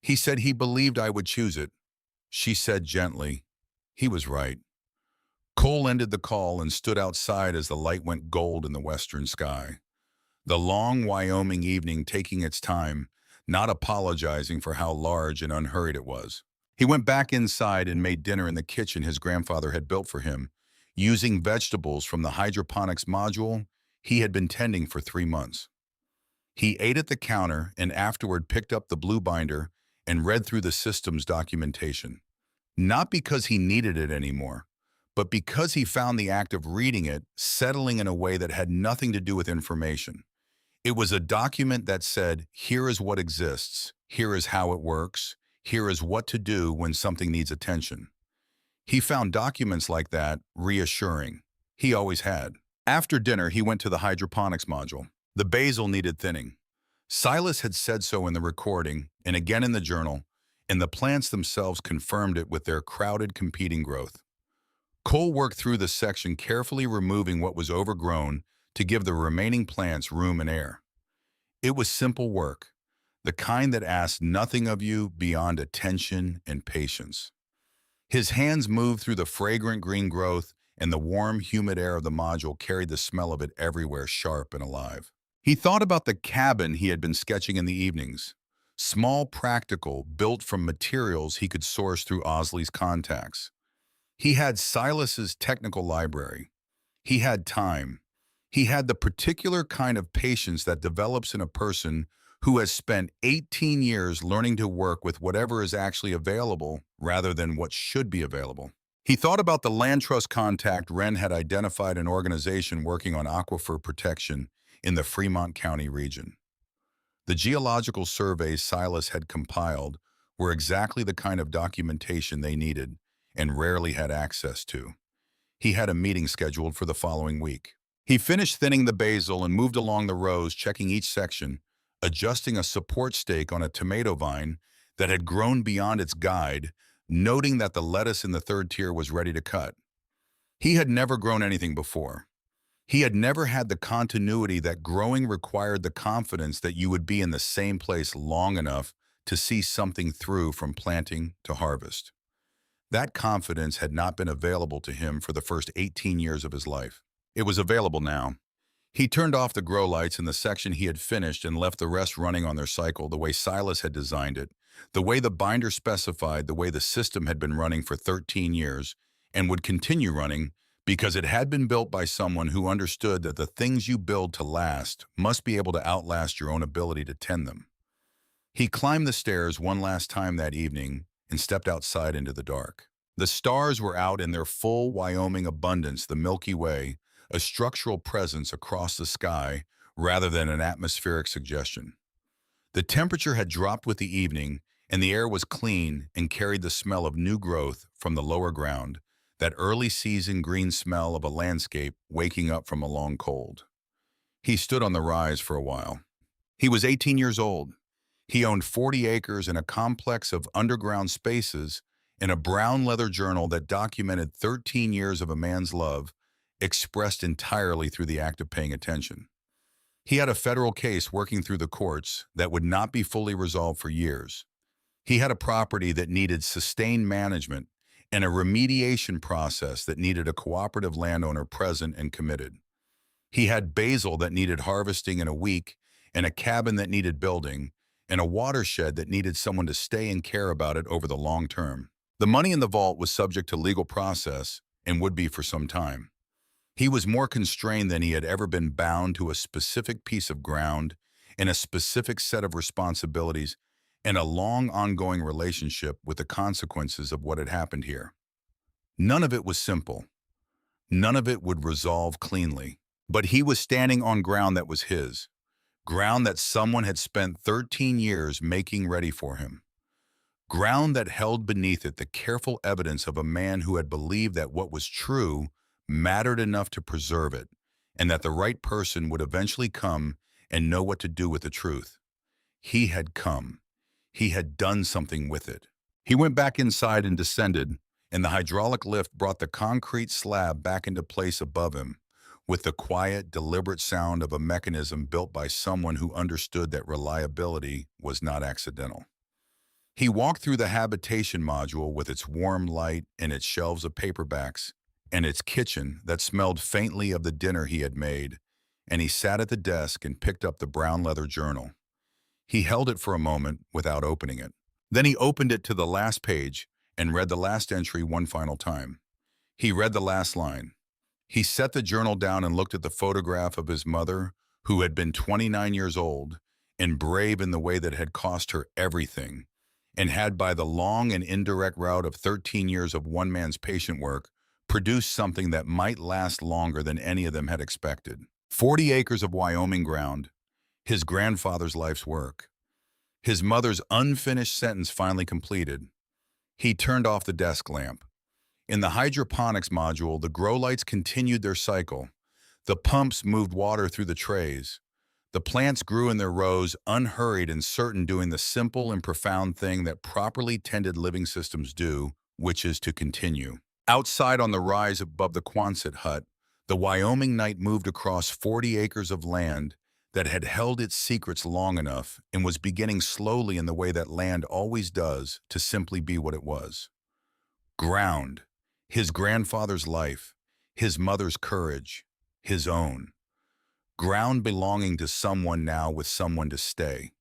He said he believed I would choose it." She said gently, "He was right." Cole ended the call and stood outside as the light went gold in the western sky. The long Wyoming evening taking its time, not apologizing for how large and unhurried it was. He went back inside and made dinner in the kitchen his grandfather had built for him, using vegetables from the hydroponics module he had been tending for 3 months. He ate at the counter and afterward picked up the blue binder and read through the system's documentation. Not because he needed it anymore, but because he found the act of reading it settling in a way that had nothing to do with information. It was a document that said, here is what exists, here is how it works, here is what to do when something needs attention. He found documents like that reassuring. He always had. After dinner, he went to the hydroponics module. The basil needed thinning. Silas had said so in the recording, and again in the journal, and the plants themselves confirmed it with their crowded, competing growth. Cole worked through the section, carefully removing what was overgrown to give the remaining plants room and air. It was simple work, the kind that asked nothing of you beyond attention and patience. His hands moved through the fragrant green growth, and the warm, humid air of the module carried the smell of it everywhere, sharp and alive. He thought about the cabin he had been sketching in the evenings. Small, practical, built from materials he could source through Osley's contacts. He had Silas's technical library. He had time. He had the particular kind of patience that develops in a person who has spent 18 years learning to work with whatever is actually available rather than what should be available. He thought about the land trust contact Wren had identified, an organization working on aquifer protection in the Fremont County region. The geological surveys Silas had compiled were exactly the kind of documentation they needed and rarely had access to. He had a meeting scheduled for the following week. He finished thinning the basil and moved along the rows, checking each section, adjusting a support stake on a tomato vine that had grown beyond its guide, noting that the lettuce in the third tier was ready to cut. He had never grown anything before. He had never had the continuity that growing required, the confidence that you would be in the same place long enough to see something through from planting to harvest. That confidence had not been available to him for the first 18 years of his life. It was available now. He turned off the grow lights in the section he had finished and left the rest running on their cycle the way Silas had designed it, the way the binder specified, the way the system had been running for 13 years and would continue running because it had been built by someone who understood that the things you build to last must be able to outlast your own ability to tend them. He climbed the stairs one last time that evening and stepped outside into the dark. The stars were out in their full Wyoming abundance, the Milky Way, a structural presence across the sky rather than an atmospheric suggestion. The temperature had dropped with the evening, and the air was clean and carried the smell of new growth from the lower ground, that early season green smell of a landscape waking up from a long cold. He stood on the rise for a while. He was 18 years old. He owned 40 acres and a complex of underground spaces and a brown leather journal that documented 13 years of a man's love, expressed entirely through the act of paying attention. He had a federal case working through the courts that would not be fully resolved for years. He had a property that needed sustained management and a remediation process that needed a cooperative landowner present and committed. He had basil that needed harvesting in a week and a cabin that needed building and a watershed that needed someone to stay and care about it over the long term. The money in the vault was subject to legal process and would be for some time. He was more constrained than he had ever been, bound to a specific piece of ground and a specific set of responsibilities and a long ongoing relationship with the consequences of what had happened here. None of it was simple. None of it would resolve cleanly. But he was standing on ground that was his, ground that someone had spent 13 years making ready for him. Ground that held beneath it the careful evidence of a man who had believed that what was true mattered enough to preserve it, and that the right person would eventually come and know what to do with the truth. He had come. He had done something with it. He went back inside and descended, and the hydraulic lift brought the concrete slab back into place above him, with the quiet, deliberate sound of a mechanism built by someone who understood that reliability was not accidental. He walked through the habitation module with its warm light and its shelves of paperbacks and its kitchen that smelled faintly of the dinner he had made, and he sat at the desk and picked up the brown leather journal. He held it for a moment without opening it. Then he opened it to the last page and read the last entry one final time. He read the last line. He set the journal down and looked at the photograph of his mother, who had been 29 years old and brave in the way that had cost her everything, and had, by the long and indirect route of 13 years of one man's patient work, produced something that might last longer than any of them had expected. 40 acres of Wyoming ground, his grandfather's life's work. His mother's unfinished sentence finally completed. He turned off the desk lamp. In the hydroponics module, the grow lights continued their cycle. The pumps moved water through the trays. The plants grew in their rows, unhurried and certain, doing the simple and profound thing that properly tended living systems do, which is to continue. Outside on the rise above the Quonset hut, the Wyoming night moved across 40 acres of land that had held its secrets long enough and was beginning slowly, in the way that land always does, to simply be what it was. Ground. His grandfather's life, his mother's courage, his own. Ground belonging to someone now with someone to stay.